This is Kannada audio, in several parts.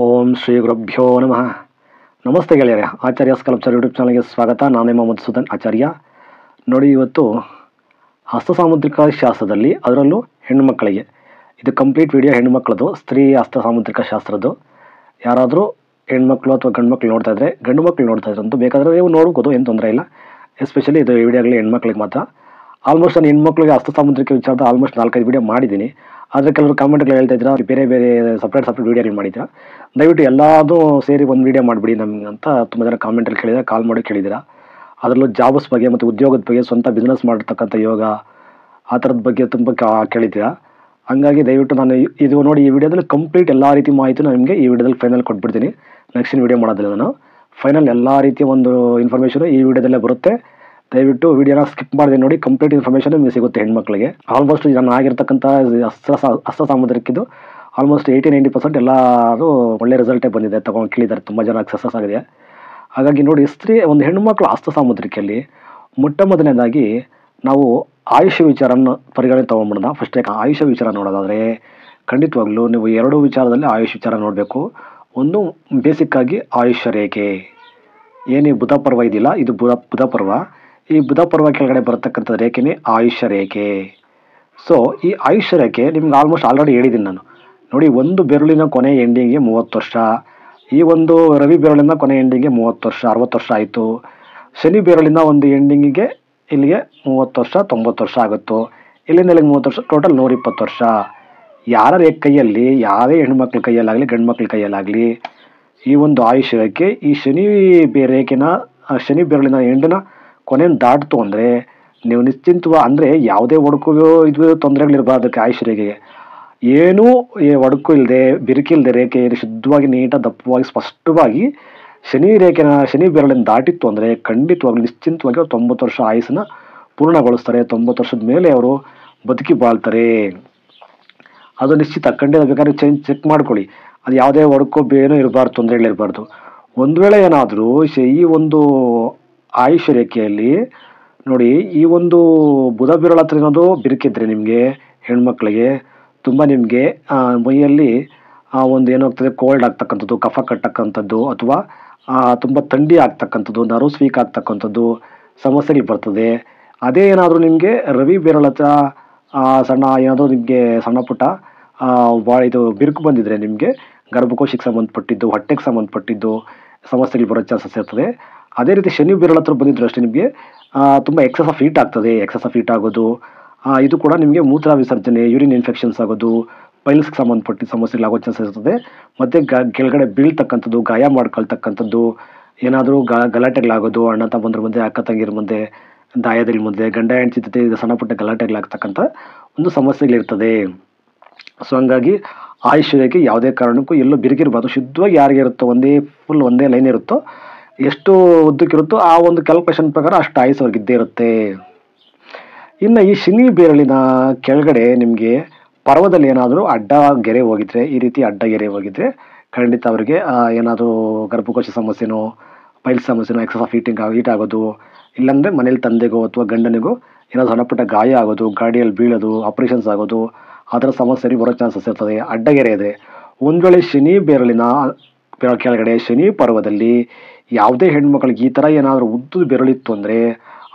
ಓಂ ಶ್ರೀ ಗುರುಭ್ಯೋ ನಮಃ. ನಮಸ್ತೆ ಗೆಳೆಯರೆ, ಆಚಾರ್ಯ ಸ್ಕಲ್ಪ್ಚರ್ ಯೂಟ್ಯೂಬ್ ಚಾನಲ್ಗೆ ಸ್ವಾಗತ. ನಾನೇ ಮಧುಸೂದನ್ ಆಚಾರ್ಯ. ನೋಡಿ, ಇವತ್ತು ಹಸ್ತ ಸಾಮುದ್ರಿಕ ಶಾಸ್ತ್ರದಲ್ಲಿ, ಅದರಲ್ಲೂ ಹೆಣ್ಣುಮಕ್ಕಳಿಗೆ ಇದು ಕಂಪ್ಲೀಟ್ ವಿಡಿಯೋ. ಹೆಣ್ಣುಮಕ್ಕಳದು, ಸ್ತ್ರೀ ಹಸ್ತ ಸಾಮುದ್ರಿಕ ಶಾಸ್ತ್ರದ್ದು. ಯಾರಾದರೂ ಹೆಣ್ಮಕ್ಳು ಅಥವಾ ಗಂಡು ಮಕ್ಕಳು ನೋಡ್ತಾ ಇದ್ದರೆ, ಗಂಡು ಮಕ್ಕಳು ನೋಡ್ತಾ ಇದ್ರೆ ಅಂತೂ ಬೇಕಾದರೆ ನೀವು ನೋಡ್ಬೋದು, ಏನು ತೊಂದರೆ ಇಲ್ಲ. ಎಸ್ಪೆಷಲಿ ಇದು ವಿಡಿಯೋಗಳು ಹೆಣ್ಮಕ್ಳಿಗೆ ಮಾತ್ರ. ಆಲ್ಮೋಸ್ಟ್ ನಾನು ಹೆಣ್ಮಕ್ಳಿಗೆ ಹಸ್ತ ಸಾಮುದ್ರಿಕ ವಿಚಾರದ ಆಲ್ಮೋಸ್ಟ್ 4-5 ವಿಡಿಯೋ ಮಾಡಿದ್ದೀನಿ. ಆದರೆ ಕೆಲವರು ಕಾಮೆಂಟ್ಗಳು ಹೇಳ್ತಾ ಇದ್ರು, ಬೇರೆ ಬೇರೆ ಸಪ್ರೇಟ್ ವಿಡಿಯೋಗಳು ಮಾಡಿದ್ದೀರಾ, ದಯವಿಟ್ಟು ಎಲ್ಲದೂ ಸೇರಿ ಒಂದು ವಿಡಿಯೋ ಮಾಡಿಬಿಡಿ ನಮ್ಗೆ ಅಂತ ತುಂಬ ಜನ ಕಾಮೆಂಟಲ್ಲಿ ಕೇಳಿದ್ರೆ, ಕಾಲ್ ಮಾಡಿ ಕೇಳಿದ್ದೀರಾ. ಅದರಲ್ಲೂ ಜಾಬ್ಸ್ ಬಗ್ಗೆ ಮತ್ತು ಉದ್ಯೋಗದ ಬಗ್ಗೆ, ಸ್ವಂತ ಬಿಸ್ನೆಸ್ ಮಾಡಿರ್ತಕ್ಕಂಥ ಯೋಗ, ಆ ಥರದ ಬಗ್ಗೆ ತುಂಬ ಕೇಳಿದ್ದೀರಾ. ಹಂಗಾಗಿ ದಯವಿಟ್ಟು ನಾನು ಇದು ನೋಡಿ, ಈ ವಿಡಿಯೋದಲ್ಲಿ ಕಂಪ್ಲೀಟ್ ಎಲ್ಲ ರೀತಿ ಮಾಹಿತಿ ನಾನು ನಿಮಗೆ ಈ ವಿಡಿಯೋದಲ್ಲಿ ಫೈನಲ್ ಕೊಟ್ಬಿಡ್ತೀನಿ. ನೆಕ್ಸ್ಟ್ ವಿಡಿಯೋ ಮಾಡೋದಿಲ್ಲ, ನಾನು ಫೈನಲ್ ಎಲ್ಲ ರೀತಿಯ ಒಂದು ಇನ್ಫಾರ್ಮೇಷನು ಈ ವಿಡಿಯೋದಲ್ಲೇ ಬರುತ್ತೆ. ದಯವಿಟ್ಟು ವಿಡಿಯೋನ ಸ್ಕಿಪ್ ಮಾಡಿದೆ ನೋಡಿ, ಕಂಪ್ಲೀಟ್ ಇನ್ಫಾರ್ಮೇಷನ್ ನಿಮಗೆ ಸಿಗುತ್ತೆ ಹೆಣ್ಮಕ್ಳಿಗೆ. ಆಲ್ಮೋಸ್ಟ್ ನಾನು ಆಗಿರ್ತಕ್ಕಂಥ ಹಸ್ತ ಸಾಮುದ್ರಿಕದ್ದು ಆಲ್ಮೋಸ್ಟ್ 80-90% ಎಲ್ಲರೂ ಒಳ್ಳೆ ರಿಸಲ್ಟೇ ಬಂದಿದೆ, ತೊಗೊಂಡು ಕೇಳಿದ್ದಾರೆ, ತುಂಬ ಜನ ಸಕ್ಸಸ್ ಆಗಿದೆ. ಹಾಗಾಗಿ ನೋಡಿ, ಒಂದು ಹೆಣ್ಣುಮಕ್ಕಳು ಹಸ್ತ ಸಾಮುದ್ರಿಕೆಯಲ್ಲಿ ಮೊಟ್ಟ ಮೊದಲನೇದಾಗಿ ನಾವು ಆಯುಷ್ಯ ವಿಚಾರನ ಪರಿಗಣನೆ ತೊಗೊಂಡ್ಬಿಡೋಣ. ಫಸ್ಟ್ ಆಯುಷ್ಯ ವಿಚಾರ ನೋಡೋದಾದರೆ, ಖಂಡಿತವಾಗ್ಲೂ ನೀವು 2 ವಿಚಾರದಲ್ಲಿ ಆಯುಷ್ ವಿಚಾರ ನೋಡಬೇಕು. ಒಂದು ಬೇಸಿಕ್ಕಾಗಿ ಆಯುಷ್ಯ ರೇಖೆ, ಏನು ಬುಧ ಪರ್ವ ಇದೆಯಲ್ಲ, ಇದು ಬುಧ ಪರ್ವ. ಈ ಬುಧ ಪರ್ವ ಕೆಳಗಡೆ ಬರತಕ್ಕಂಥ ರೇಖೆನೇ ಆಯುಷ್ಯ ರೇಖೆ. ಸೊ ಈ ಆಯುಷ್ಯ ರೇಖೆ ನಿಮ್ಗೆ ಆಲ್ಮೋಸ್ಟ್ ಆಲ್ರೆಡಿ ಹೇಳಿದ್ದೀನಿ ನಾನು. ನೋಡಿ, ಒಂದು ಬೆರಳಿನ ಕೊನೆ ಎಂಡಿಂಗ್ಗೆ 30 ವರ್ಷ, ಈ ಒಂದು ರವಿ ಬೆರಳಿನ ಕೊನೆ ಎಂಡಿಂಗ್ಗೆ 30 ವರ್ಷ, 60 ವರ್ಷ ಆಯಿತು. ಶನಿ ಬೆರಳಿನ ಒಂದು ಎಂಡಿಂಗಿಗೆ ಇಲ್ಲಿಗೆ 30 ವರ್ಷ, 90 ವರ್ಷ ಆಗುತ್ತೋ. ಇಲ್ಲಿಂದ ಇಲ್ಲಿಗೆ 30 ವರ್ಷ, ಟೋಟಲ್ 120 ವರ್ಷ. ಯಾರ ಕೈಯಲ್ಲಿ, ಯಾವುದೇ ಹೆಣ್ಮಕ್ಳ ಕೈಯಲ್ಲಾಗಲಿ ಗಂಡು ಮಕ್ಳ ಕೈಯಲ್ಲಾಗಲಿ, ಈ ಒಂದು ಆಯುಷ್ಯ ರೇಖೆ, ಈ ಶನಿ ರೇಖೆನ, ಶನಿ ಬೆರಳಿನ ಎಂಡನ್ನ ಕೊನೆಯನ್ನು ದಾಟ್ತು ಅಂದರೆ ನೀವು ನಿಶ್ಚಿಂತವ, ಅಂದರೆ ಯಾವುದೇ ಒಡಕು ಇದು ತೊಂದರೆಗಳಿರಬಾರ್ದು. ಅದಕ್ಕೆ ಆಯುಷ್ಯ ರೇಖೆಗೆ ಏನೂ ಒಡಕು ಇಲ್ಲದೆ, ಬಿರುಕಿಲ್ಲದೆ ರೇಖೆ ಶುದ್ಧವಾಗಿ, ನೀಟಾಗಿ, ದಪ್ಪವಾಗಿ, ಸ್ಪಷ್ಟವಾಗಿ ಶನಿ ಬೆರಳಿನ ದಾಟಿತ್ತು ಅಂದರೆ ಖಂಡಿತವಾಗ್ಲೂ ನಿಶ್ಚಿಂತವಾಗಿ 90 ವರ್ಷ ಆಯುಸ್ಸನ್ನು ಪೂರ್ಣಗೊಳಿಸ್ತಾರೆ. 90 ವರ್ಷದ ಮೇಲೆ ಅವರು ಬದುಕಿ ಬಾಳ್ತಾರೆ. ಅದು ನಿಶ್ಚಿತ, ಖಂಡಿತ. ಬೇಕಾದ್ರೆ ಚೆಕ್ ಮಾಡ್ಕೊಳ್ಳಿ, ಅದು ಯಾವುದೇ ಒಡಕು ಏನೂ ಇರಬಾರ್ದು, ತೊಂದರೆಗಳಿರಬಾರ್ದು. ಒಂದು ವೇಳೆ ಏನಾದರೂ ಈ ಒಂದು ಆಯುಷ್ಯ ರೇಖೆಯಲ್ಲಿ ನೋಡಿ, ಈ ಒಂದು ಬುಧ ಬೆರಳು ಹತ್ರ ಏನಾದರೂ ಬಿರುಕಿದ್ರೆ ನಿಮಗೆ, ಹೆಣ್ಮಕ್ಳಿಗೆ ತುಂಬ ನಿಮಗೆ ಮೈಯಲ್ಲಿ ಒಂದು ಏನಾಗ್ತದೆ, ಕೋಲ್ಡ್ ಆಗ್ತಕ್ಕಂಥದ್ದು, ಕಫ ಕಟ್ಟಕ್ಕಂಥದ್ದು, ಅಥವಾ ತುಂಬ ಥಂಡಿ ಆಗ್ತಕ್ಕಂಥದ್ದು, ನರ್ವ್ಸ್ ವೀಕ್ ಆಗ್ತಕ್ಕಂಥದ್ದು ಸಮಸ್ಯೆಗಳು ಬರ್ತದೆ. ಅದೇ ಏನಾದರೂ ನಿಮಗೆ ರವಿ ಬೆರಳು ಹತ್ರ ಸಣ್ಣ ಏನಾದರೂ ನಿಮಗೆ ಸಣ್ಣ ಪುಟ್ಟ ಇದು ಬಿರುಕು ಬಂದಿದ್ರೆ, ನಿಮಗೆ ಗರ್ಭಕೋಶಕ್ಕೆ ಸಂಬಂಧಪಟ್ಟಿದ್ದು, ಹೊಟ್ಟೆಗೆ ಸಂಬಂಧಪಟ್ಟಿದ್ದು ಸಮಸ್ಯೆಗಳು ಬರೋ ಚಾನ್ಸಸ್ ಇರ್ತದೆ. ಅದೇ ರೀತಿ ಶನಿ ಬೆರಳು ಹತ್ರ ಬಂದಿದ್ರು ಅಷ್ಟೇ ನಿಮಗೆ ತುಂಬ ಎಕ್ಸಸ್ ಆಫ್ ಹೀಟ್ ಆಗ್ತದೆ. ಎಕ್ಸಸ್ ಆಫ್ ಹೀಟ್ ಆಗೋದು, ಇದು ಕೂಡ ನಿಮಗೆ ಮೂತ್ರ ವಿಸರ್ಜನೆ, ಯೂರಿನ್ ಇನ್ಫೆಕ್ಷನ್ಸ್ ಆಗೋದು, ಪೈಲ್ಸ್ಗೆ ಸಂಬಂಧಪಟ್ಟಿದ್ದ ಸಮಸ್ಯೆಗಳಾಗೋ ಚಾನ್ಸಸ್ ಇರ್ತದೆ. ಮತ್ತು ಕೆಳಗಡೆ ಬೀಳ್ತಕ್ಕಂಥದ್ದು, ಗಾಯ ಮಾಡ್ಕೊಳ್ತಕ್ಕಂಥದ್ದು, ಏನಾದರೂ ಗಲಾಟೆಗಳಾಗೋದು, ಅಣ್ಣ ತಮ್ಮಂದ್ರ ಮುಂದೆ, ಅಕ್ಕ ತಂಗಿರ ಮುಂದೆ, ದಾಯದಲ್ಲಿ ಮುಂದೆ, ಗಂಡ ಹೆಂಡತಿ ಜೊತೆ ಸಣ್ಣ ಪುಟ್ಟ ಗಲಾಟೆಗಳಾಗ್ತಕ್ಕಂಥ ಒಂದು ಸಮಸ್ಯೆಗಳಿರ್ತದೆ. ಸೊ ಹಂಗಾಗಿ ಆಯುಷ್ಯ ರೇಖೆ ಯಾವುದೇ ಕಾರಣಕ್ಕೂ ಎಲ್ಲೂ ಬಿರುಕಿರಬಾರ್ದು. ಶುದ್ಧವಾಗಿ ಯಾರಿಗೆ ಇರುತ್ತೋ, ಒಂದೇ ಲೈನ್ ಇರುತ್ತೋ, ಎಷ್ಟು ಉದ್ದಕ್ಕಿರುತ್ತೋ ಆ ಒಂದು ಕ್ಯಾಲ್ಕುಲೇಷನ್ ಪ್ರಕಾರ ಅಷ್ಟು ಆಯುಸ್ ಅವ್ರಿಗೆ ಇದ್ದೇ ಇರುತ್ತೆ. ಇನ್ನು ಈ ಶನಿ ಬೆರಳಿನ ಕೆಳಗಡೆ ನಿಮಗೆ ಪರ್ವದಲ್ಲಿ ಏನಾದರೂ ಅಡ್ಡ ಗೆರೆ ಹೋಗಿದ್ರೆ, ಈ ರೀತಿ ಅಡ್ಡ ಗೆರೆ ಹೋಗಿದ್ರೆ ಖಂಡಿತ ಅವರಿಗೆ ಏನಾದರೂ ಗರ್ಭಕೋಶ ಸಮಸ್ಯೆನೋ, ಪೈಲ್ಸ್ ಸಮಸ್ಯೆನೋ, ಎಕ್ಸಸ್ ಆಫ್ ಹೀಟ್ ಆಗೋದು, ಇಲ್ಲಾಂದರೆ ಮನೇಲಿ ತಂದೆಗೋ ಅಥವಾ ಗಂಡನಿಗೋ ಏನಾದರೂ ಸಣ್ಣ ಪುಟ್ಟ ಗಾಯ ಆಗೋದು, ಗಾಡಿಯಲ್ಲಿ ಬೀಳೋದು, ಆಪ್ರೇಷನ್ಸ್ ಆಗೋದು, ಆ ಥರ ಸಮಸ್ಯೆಗಳು ಬರೋ ಚಾನ್ಸಸ್ ಇರ್ತದೆ. ಅಡ್ಡಗೆರೆ ಇದೆ. ಒಂದು ವೇಳೆ ಶನಿ ಬೆರಳಿನ ಕೆಳಗಡೆ ಶನಿ ಪರ್ವದಲ್ಲಿ ಯಾವುದೇ ಹೆಣ್ಮಕ್ಳಿಗೆ ಈ ಥರ ಏನಾದರೂ ಉದ್ದದ ಬೆರಳಿತ್ತು ಅಂದರೆ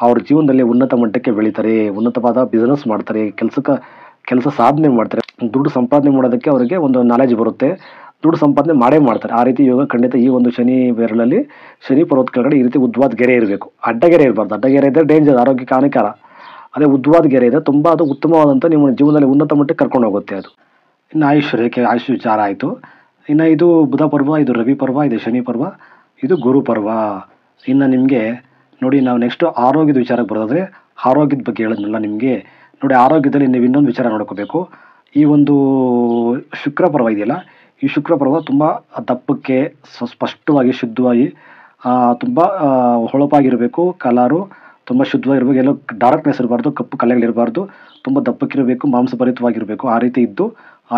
ಅವ್ರ ಜೀವನದಲ್ಲಿ ಉನ್ನತ ಮಟ್ಟಕ್ಕೆ ಬೆಳೀತಾರೆ, ಉನ್ನತವಾದ ಬಿಸ್ನೆಸ್ ಮಾಡ್ತಾರೆ, ಕೆಲಸ ಸಾಧನೆ ಮಾಡ್ತಾರೆ, ದುಡ್ಡು ಸಂಪಾದನೆ ಮಾಡೋದಕ್ಕೆ ಅವರಿಗೆ ಒಂದು ನಾಲೆಜ್ ಬರುತ್ತೆ, ದುಡ್ಡು ಸಂಪಾದನೆ ಮಾಡೇ ಮಾಡ್ತಾರೆ. ಆ ರೀತಿ ಯೋಗ ಖಂಡಿತ ಈ ಒಂದು ಶನಿ ಬೆರಳಲ್ಲಿ, ಶನಿ ಪರ್ವತ ಕೆಳಗಡೆ ಈ ರೀತಿ ಉದ್ದವಾದ ಗೆರೆ ಇರಬೇಕು. ಅಡ್ಡಗೆರೆ ಇರಬಾರ್ದು. ಅಡ್ಡಗೆರೆ ಇದ್ದರೆ ಡೇಂಜರ್, ಆರೋಗ್ಯಕ್ಕೆ ಹಾನಿಕಾರ. ಅದೇ ಉದ್ದವಾದ ಗೆರೆ ಇದೆ, ತುಂಬ ಅದು ಉತ್ತಮವಾದಂಥ ನಿಮ್ಮ ಜೀವನದಲ್ಲಿ ಉನ್ನತ ಮಟ್ಟಕ್ಕೆ ಕರ್ಕೊಂಡು ಹೋಗುತ್ತೆ ಅದು. ಇನ್ನು ಆಯುಷ್ಯ ರೇಖೆ, ಆಯುಷ್ಯ ವಿಚಾರ ಆಯಿತು. ಇನ್ನು ಇದು ಬುಧ ಪರ್ವ, ಇದು ರವಿ ಪರ್ವ, ಇದು ಶನಿ ಪರ್ವ, ಇದು ಗುರು ಪರ್ವ. ಇನ್ನು ನಿಮಗೆ ನೋಡಿ, ನಾವು ನೆಕ್ಸ್ಟು ಆರೋಗ್ಯದ ವಿಚಾರಕ್ಕೆ ಬರೋದಾದರೆ, ಆರೋಗ್ಯದ ಬಗ್ಗೆ ಹೇಳಿದ್ನಲ್ಲ ನಿಮಗೆ. ನೋಡಿ, ಆರೋಗ್ಯದಲ್ಲಿ ನೀವು ಇನ್ನೊಂದು ವಿಚಾರ ನೋಡ್ಕೋಬೇಕು. ಈ ಒಂದು ಶುಕ್ರ ಪರ್ವ ಇದೆಯಲ್ಲ, ಈ ಶುಕ್ರ ಪರ್ವ ತುಂಬ ದಪ್ಪಕ್ಕೆ, ಸ್ಪಷ್ಟವಾಗಿ, ಶುದ್ಧವಾಗಿ, ತುಂಬ ಹೊಳಪಾಗಿರಬೇಕು. ಕಲರು ತುಂಬ ಶುದ್ಧವಾಗಿರಬೇಕು. ಎಲ್ಲೋ ಡಾರ್ಕ್ನೆಸ್ ಇರಬಾರ್ದು, ಕಪ್ಪು ಕಲೆಗಳಿರಬಾರ್ದು, ತುಂಬ ದಪ್ಪಕ್ಕಿರಬೇಕು, ಮಾಂಸಭರಿತವಾಗಿರಬೇಕು. ಆ ರೀತಿ ಇದ್ದು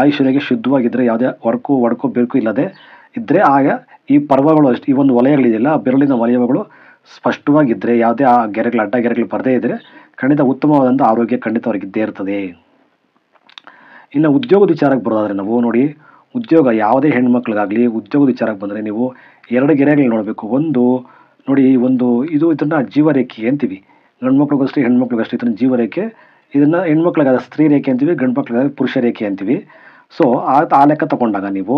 ಆಯುಷ್ಯರಿಗೆ ಶುದ್ಧವಾಗಿದ್ದರೆ, ಯಾವುದೇ ಒಡಕು ಬೆರಕು ಇಲ್ಲದೆ ಇದ್ದರೆ, ಆಗ ಈ ಪರ್ವಗಳು ಅಷ್ಟು, ಈ ಒಂದು ವಲಯಗಳಿದೆಯಲ್ಲ, ಬೆರಳಿನ ವಲಯಗಳು ಸ್ಪಷ್ಟವಾಗಿದ್ದರೆ, ಯಾವುದೇ ಆ ಗೆರೆಗಳು, ಅಡ್ಡ ಗೆರೆಗಳು ಬರದೇ ಇದ್ದರೆ ಖಂಡಿತ ಉತ್ತಮವಾದಂಥ ಆರೋಗ್ಯ ಖಂಡಿತ ಅವ್ರಿಗೆ ಇದ್ದೇ ಇರ್ತದೆ. ಇನ್ನು ಉದ್ಯೋಗದ ವಿಚಾರಕ್ಕೆ ಬರೋದಾದರೆ ನಾವು ನೋಡಿ, ಉದ್ಯೋಗ ಯಾವುದೇ ಹೆಣ್ಮಕ್ಳಿಗಾಗಲಿ ಉದ್ಯೋಗದ ವಿಚಾರಕ್ಕೆ ಬಂದರೆ ನೀವು 2 ಗೆರೆಗಳು ನೋಡಬೇಕು. ಒಂದು ನೋಡಿ, ಇದನ್ನು ಜೀವರೇಖೆ ಅಂತೀವಿ. ಗಂಡು ಮಕ್ಳಿಗಷ್ಟೇ ಹೆಣ್ಮಕ್ಳಿಗಷ್ಟೇ ಇದನ್ನು ಜೀವರೇಖೆ. ಇದನ್ನು ಹೆಣ್ಮಕ್ಳಿಗಾದ ಸ್ತ್ರೀ ರೇಖೆ ಅಂತೀವಿ, ಗಂಡು ಮಕ್ಳಿಗಾದ ಪುರುಷ ರೇಖೆ ಅಂತೀವಿ. ಸೊ ಆ ಲೆಕ್ಕ ತಗೊಂಡಾಗ ನೀವು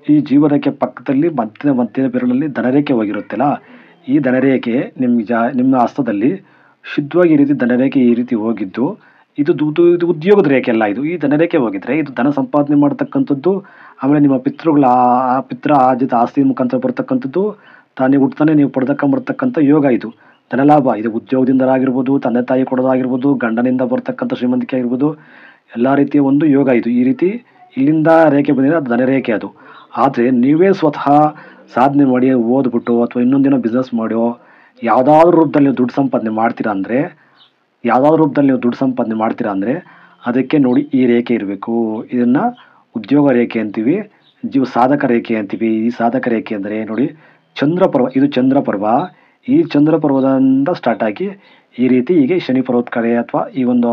ಈ ಜೀವರೇಖೆ ಪಕ್ಕದಲ್ಲಿ ಮಧ್ಯದ ಬೆರಳಲ್ಲಿ ಧನರೇಖೆ ಹೋಗಿರುತ್ತಲ್ಲ, ಈ ಧನರೇಖೆ ನಿಮ್ಮ ಹಸ್ತದಲ್ಲಿ ಶುದ್ಧವಾಗಿ ಈ ರೀತಿ ಧನರೇಖೆ ಈ ರೀತಿ ಹೋಗಿದ್ದು, ಇದು ಉದ್ಯೋಗದ ರೇಖೆ ಅಲ್ಲ. ಈ ಧನರೇಖೆ ಹೋಗಿದ್ರೆ ಇದು ಧನ ಸಂಪಾದನೆ ಮಾಡ್ತಕ್ಕಂಥದ್ದು. ಆಮೇಲೆ ನಿಮ್ಮ ಪಿತೃಗಳ ಆರ್ಜಿತ ಆಸ್ತಿ ಮುಖಾಂತರ ಬರ್ತಕ್ಕಂಥದ್ದು, ತಾನೇ ಹುಟ್ಟತಾನೆ ನೀವು ಪಡೆದಕೊಂಬರ್ತಕ್ಕಂಥ ಯೋಗ. ಇದು ಧನಲಾಭ. ಇದು ಉದ್ಯೋಗದಿಂದ ಆಗಿರ್ಬೋದು, ತಂದೆ ತಾಯಿ ಕೊಡೋದಾಗಿರ್ಬೋದು, ಗಂಡನಿಂದ ಬರ್ತಕ್ಕಂಥ ಶ್ರೀಮಂತಿಕೆ ಆಗಿರ್ಬೋದು, ಎಲ್ಲ ರೀತಿಯ ಒಂದು ಯೋಗ ಇದು. ಈ ರೀತಿ ಇಲ್ಲಿಂದ ರೇಖೆ ಬಂದಿದೆ, ಅದು ಧನರೇಖೆ ಅದು. ಆದರೆ ನೀವೇ ಸ್ವತಃ ಸಾಧನೆ ಮಾಡಿ ಓದ್ಬಿಟ್ಟು ಅಥವಾ ಇನ್ನೊಂದಿನ ಬಿಸ್ನೆಸ್ ಮಾಡೋ ಯಾವುದಾದ್ರೂ ರೂಪದಲ್ಲಿ ನೀವು ದುಡ್ಡು ಸಂಪಾದನೆ ಮಾಡ್ತೀರಾ ಅಂದರೆ ಅದಕ್ಕೆ ನೋಡಿ ಈ ರೇಖೆ ಇರಬೇಕು. ಇದನ್ನು ಉದ್ಯೋಗ ರೇಖೆ ಅಂತೀವಿ, ಸಾಧಕ ರೇಖೆ ಅಂತೀವಿ. ಈ ಸಾಧಕ ರೇಖೆ ಅಂದರೆ ನೋಡಿ ಚಂದ್ರಪರ್ವ, ಇದು ಚಂದ್ರಪರ್ವ. ಈ ಚಂದ್ರಪರ್ವದಿಂದ ಸ್ಟಾರ್ಟ್ ಆಗಿ ಈ ರೀತಿ ಹೀಗೆ ಶನಿ ಪರ್ವತ ಕಡೆ ಅಥವಾ ಈ ಒಂದು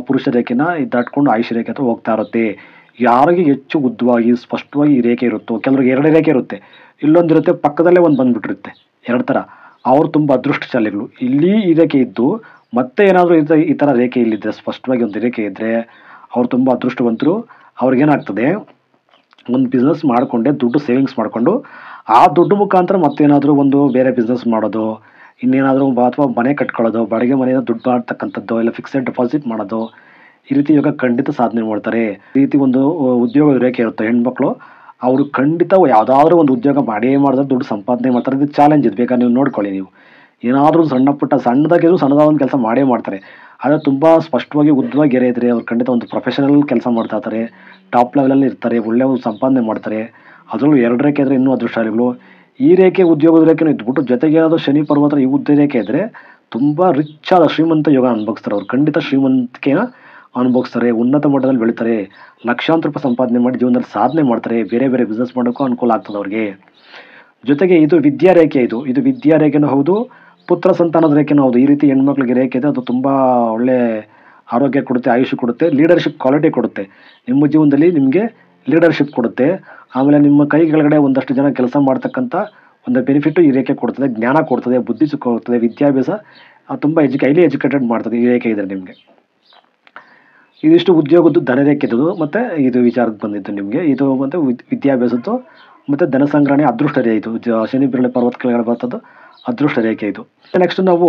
ಪುರುಷ ರೇಖೆನ ದಾಟ್ಕೊಂಡು ಆಯುಷ್ಯ ರೇಖೆ ಹತ್ರ ಹೋಗ್ತಾ ಇರುತ್ತೆ. ಯಾರಿಗೆ ಹೆಚ್ಚು ಉದ್ದವಾಗಿ ಸ್ಪಷ್ಟವಾಗಿ ಈ ರೇಖೆ ಇರುತ್ತೋ, ಕೆಲವ್ರಿಗೆ 2 ರೇಖೆ ಇರುತ್ತೆ, ಇಲ್ಲೊಂದಿರುತ್ತೆ ಪಕ್ಕದಲ್ಲೇ ಒಂದು ಬಂದುಬಿಟ್ಟಿರುತ್ತೆ, 2 ಥರ. ಅವರು ತುಂಬ ಅದೃಷ್ಟಶಾಲಿಗಳು. ಇಲ್ಲಿ ಈ ರೇಖೆ ಇದ್ದು ಮತ್ತೆ ಏನಾದರೂ ಈ ಥರ ರೇಖೆ ಇಲ್ಲಿದ್ದರೆ, ಸ್ಪಷ್ಟವಾಗಿ ಒಂದು ರೇಖೆ ಇದ್ದರೆ ಅವ್ರು ತುಂಬ ಅದೃಷ್ಟವಂತರು. ಅವ್ರಿಗೇನಾಗ್ತದೆ, ಒಂದು ಬಿಸ್ನೆಸ್ ಮಾಡಿಕೊಂಡೆ ದುಡ್ಡು ಸೇವಿಂಗ್ಸ್ ಮಾಡಿಕೊಂಡು ಆ ದುಡ್ಡು ಮುಖಾಂತರ ಮತ್ತೇನಾದರೂ ಒಂದು ಬೇರೆ ಬಿಸ್ನೆಸ್ ಮಾಡೋದು, ಇನ್ನೇನಾದರೂ ಅಥವಾ ಮನೆ ಕಟ್ಕೊಳ್ಳೋದು, ಬಾಡಿಗೆ ಮನೆಯಿಂದ ದುಡ್ಡು ಮಾಡ್ತಕ್ಕಂಥದ್ದು, ಇಲ್ಲ ಫಿಕ್ಸೆಡ್ ಡೆಪಾಸಿಟ್ ಮಾಡೋದು, ಈ ರೀತಿ ಇವಾಗ ಖಂಡಿತ ಸಾಧನೆ ಮಾಡ್ತಾರೆ. ಈ ರೀತಿ ಒಂದು ಉದ್ಯೋಗದ ರೇಖೆ ಇರುತ್ತೆ ಹೆಣ್ಮಕ್ಳು, ಅವರು ಖಂಡಿತ ಯಾವುದಾದ್ರೂ ಒಂದು ಉದ್ಯೋಗ ಮಾಡಿದ್ರೆ ದುಡ್ಡು ಸಂಪಾದನೆ ಮಾಡ್ತಾರೆ. ಇದು ಚಾಲೆಂಜ್ ಇದು, ಬೇಕಾದ್ರೆ ನೀವು ನೋಡ್ಕೊಳ್ಳಿ. ನೀವು ಏನಾದರೂ ಸಣ್ಣದಾಗಿದ್ರು ಸಣ್ಣದಾದ ಒಂದು ಕೆಲಸ ಮಾಡ್ತಾರೆ. ಆದರೆ ತುಂಬ ಸ್ಪಷ್ಟವಾಗಿ ಉದ್ದವಾಗಿ ಗೆರೆ ಇದ್ದರೆ ಅವ್ರು ಖಂಡಿತ ಒಂದು ಪ್ರೊಫೆಷನಲ್ ಕೆಲಸ ಮಾಡ್ತಾ ಇರ್ತಾರೆ, ಟಾಪ್ ಲೆವೆಲಲ್ಲಿ ಇರ್ತಾರೆ, ಒಳ್ಳೆಯ ಒಂದು ಸಂಪಾದನೆ ಮಾಡ್ತಾರೆ. ಅದರಲ್ಲೂ 2 ರೇಖೆ ಇದ್ದರೆ ಇನ್ನೂ ಅದೃಷ್ಟಶಾಲಿಗಳು. ಈ ರೇಖೆ ಉದ್ಯೋಗದ ರೇಖೆನೂ ಇದ್ಬಿಟ್ಟು ಜೊತೆಗೆ ಏನಾದರೂ ಶನಿ ಪರ್ವತ ಈ ಉದ್ದ ರೇಖೆ ಇದ್ದರೆ ತುಂಬ ರಿಚ್ ಆದ ಶ್ರೀಮಂತ ಯೋಗ ಅನುಭವಿಸ್ತಾರೆ. ಅವ್ರು ಖಂಡಿತ ಶ್ರೀಮಂತಿಕೆನ ಅನುಭವಿಸ್ತಾರೆ, ಉನ್ನತ ಮಟ್ಟದಲ್ಲಿ ಬೆಳೀತಾರೆ, ಲಕ್ಷಾಂತರ ರೂಪಾಯಿ ಸಂಪಾದನೆ ಮಾಡಿ ಜೀವನದಲ್ಲಿ ಸಾಧನೆ ಮಾಡ್ತಾರೆ, ಬೇರೆ ಬೇರೆ ಬಿಸ್ನೆಸ್ ಮಾಡೋಕ್ಕೂ ಅನುಕೂಲ ಆಗ್ತದೆ ಅವ್ರಿಗೆ. ಜೊತೆಗೆ ಇದು ವಿದ್ಯಾರೇಖೆ. ಇದು ವಿದ್ಯಾರೇಖೆನೂ ಹೌದು, ಪುತ್ರ ಸಂತಾನದ ರೇಖೆನೂ ಹೌದು. ಈ ರೀತಿ ಹೆಣ್ಮಕ್ಳಿಗೆ ರೇಖೆ ಇದೆ, ಅದು ತುಂಬ ಒಳ್ಳೆ ಆರೋಗ್ಯ ಕೊಡುತ್ತೆ, ಆಯುಷ್ಯ ಕೊಡುತ್ತೆ, ಲೀಡರ್ಶಿಪ್ ಕ್ವಾಲಿಟಿ ಕೊಡುತ್ತೆ. ನಿಮ್ಮ ಜೀವನದಲ್ಲಿ ನಿಮಗೆ ಲೀಡರ್ಶಿಪ್ ಕೊಡುತ್ತೆ. ಆಮೇಲೆ ನಿಮ್ಮ ಕೈ ಕೆಳಗಡೆ ಒಂದಷ್ಟು ಜನ ಕೆಲಸ ಮಾಡ್ತಕ್ಕಂಥ ಒಂದು ಬೆನಿಫಿಟ್ಟು ಈ ರೇಖೆ ಕೊಡ್ತದೆ, ಜ್ಞಾನ ಕೊಡ್ತದೆ, ಬುದ್ಧಿ ಕೊಡ್ತದೆ, ವಿದ್ಯಾಭ್ಯಾಸ ತುಂಬ ಹೈಲಿ ಎಜುಕೇಟೆಡ್ ಮಾಡ್ತದೆ ಈ ರೇಖೆ ಇದ್ದರೆ ನಿಮಗೆ. ಇದಿಷ್ಟು ಉದ್ಯೋಗದ್ದು ಧನರೇಖೆದು ಮತ್ತು ಇದು ವಿಚಾರಕ್ಕೆ ಬಂದಿದ್ದು ನಿಮಗೆ. ಇದು ಮತ್ತು ವಿದ್ಯಾಭ್ಯಾಸದ್ದು ಮತ್ತು ಧನ ಸಂಗ್ರಹಣೆ ಅದೃಷ್ಟ ರೇಖೆ. ಇದು ಶನಿ ಬೆರಳೆ ಪರ್ವತ ಕೆಳಗಡೆ ಬರ್ತದ್ದು ಅದೃಷ್ಟ ರೇಖೆ ಇದು. ನೆಕ್ಸ್ಟ್ ನಾವು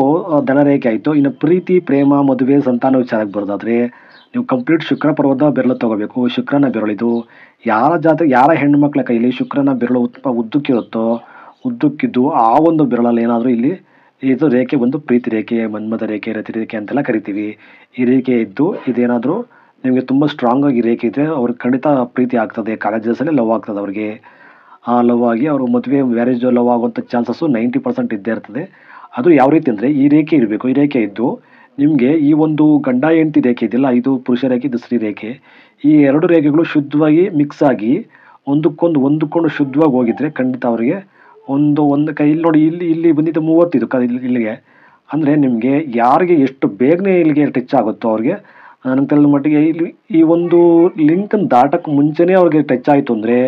ಧನರೇಖೆ ಆಯಿತು. ಇನ್ನು ಪ್ರೀತಿ, ಪ್ರೇಮ, ಮದುವೆ, ಸಂತಾನ ವಿಚಾರಕ್ಕೆ ಬರೋದಾದರೆ ನೀವು ಕಂಪ್ಲೀಟ್ ಶುಕ್ರ ಪರ್ವತ ಬೆರಳು ತೊಗೋಬೇಕು. ಶುಕ್ರನ ಬೆರಳಿದು ಯಾರ ಹೆಣ್ಣುಮಕ್ಳ ಕೈಲಿ ಶುಕ್ರನ ಬೆರಳು ಉದ್ದಕ್ಕಿದ್ದು ಆ ಒಂದು ಬೆರಳಲ್ಲಿ ಏನಾದರೂ ಇಲ್ಲಿ ಇದು ರೇಖೆ ಒಂದು ಪ್ರೀತಿ ರೇಖೆ, ಮನ್ಮಥ ರೇಖೆ, ರತಿ ರೇಖೆ ಅಂತೆಲ್ಲ ಕರಿತೀವಿ. ಈ ರೇಖೆ ಇದ್ದು ಇದೇನಾದರೂ ನಿಮಗೆ ತುಂಬ ಸ್ಟ್ರಾಂಗ್ ಆಗಿ ರೇಖೆ ಇದ್ದರೆ ಅವ್ರಿಗೆ ಖಂಡಿತ ಪ್ರೀತಿ ಆಗ್ತದೆ, ಕಾಲೇಜಸಲ್ಲಿ ಲವ್ ಆಗ್ತದೆ ಅವ್ರಿಗೆ. ಆ ಲವ್ ಆಗಿ ಅವರು ಮದುವೆ ಮ್ಯಾರೇಜ್ ಲವ್ ಆಗುವಂಥ ಚಾನ್ಸಸ್ಸು 90% ಇದ್ದೇ ಇರ್ತದೆ. ಅದು ಯಾವ ರೀತಿ ಅಂದರೆ ಈ ರೇಖೆ ಇರಬೇಕು. ಈ ರೇಖೆ ಇದ್ದು ನಿಮಗೆ ಈ ಒಂದು ಗಂಡ ಹೆಂಡತಿ ರೇಖೆ ಇದೆಯಲ್ಲ, ಇದು ಪುರುಷ ರೇಖೆ, ಇದು ಸ್ತ್ರೀ ರೇಖೆ. ಈ 2 ರೇಖೆಗಳು ಶುದ್ಧವಾಗಿ ಮಿಕ್ಸ್ ಆಗಿ ಒಂದಕ್ಕೊಂದು ಶುದ್ಧವಾಗಿ ಹೋಗಿದ್ರೆ ಖಂಡಿತ ಅವರಿಗೆ ಒಂದು ಕೈ ಇಲ್ಲಿ ನೋಡಿ, ಇಲ್ಲಿ ಬಂದಿದ್ದು 30 ಇಲ್ಲಿಗೆ ಅಂದರೆ ನಿಮಗೆ ಯಾರಿಗೆ ಎಷ್ಟು ಬೇಗನೆ ಇಲ್ಲಿಗೆ ಟಚ್ ಆಗುತ್ತೋ ಅವ್ರಿಗೆ, ನನಗೆ ತಿಳಿದ ಮಟ್ಟಿಗೆ ಇಲ್ಲಿ ಈ ಒಂದು ಲಿಂಕನ್ನು ದಾಟಕ್ಕೆ ಮುಂಚೆನೇ ಅವ್ರಿಗೆ ಟಚ್ ಆಯಿತು ಅಂದರೆ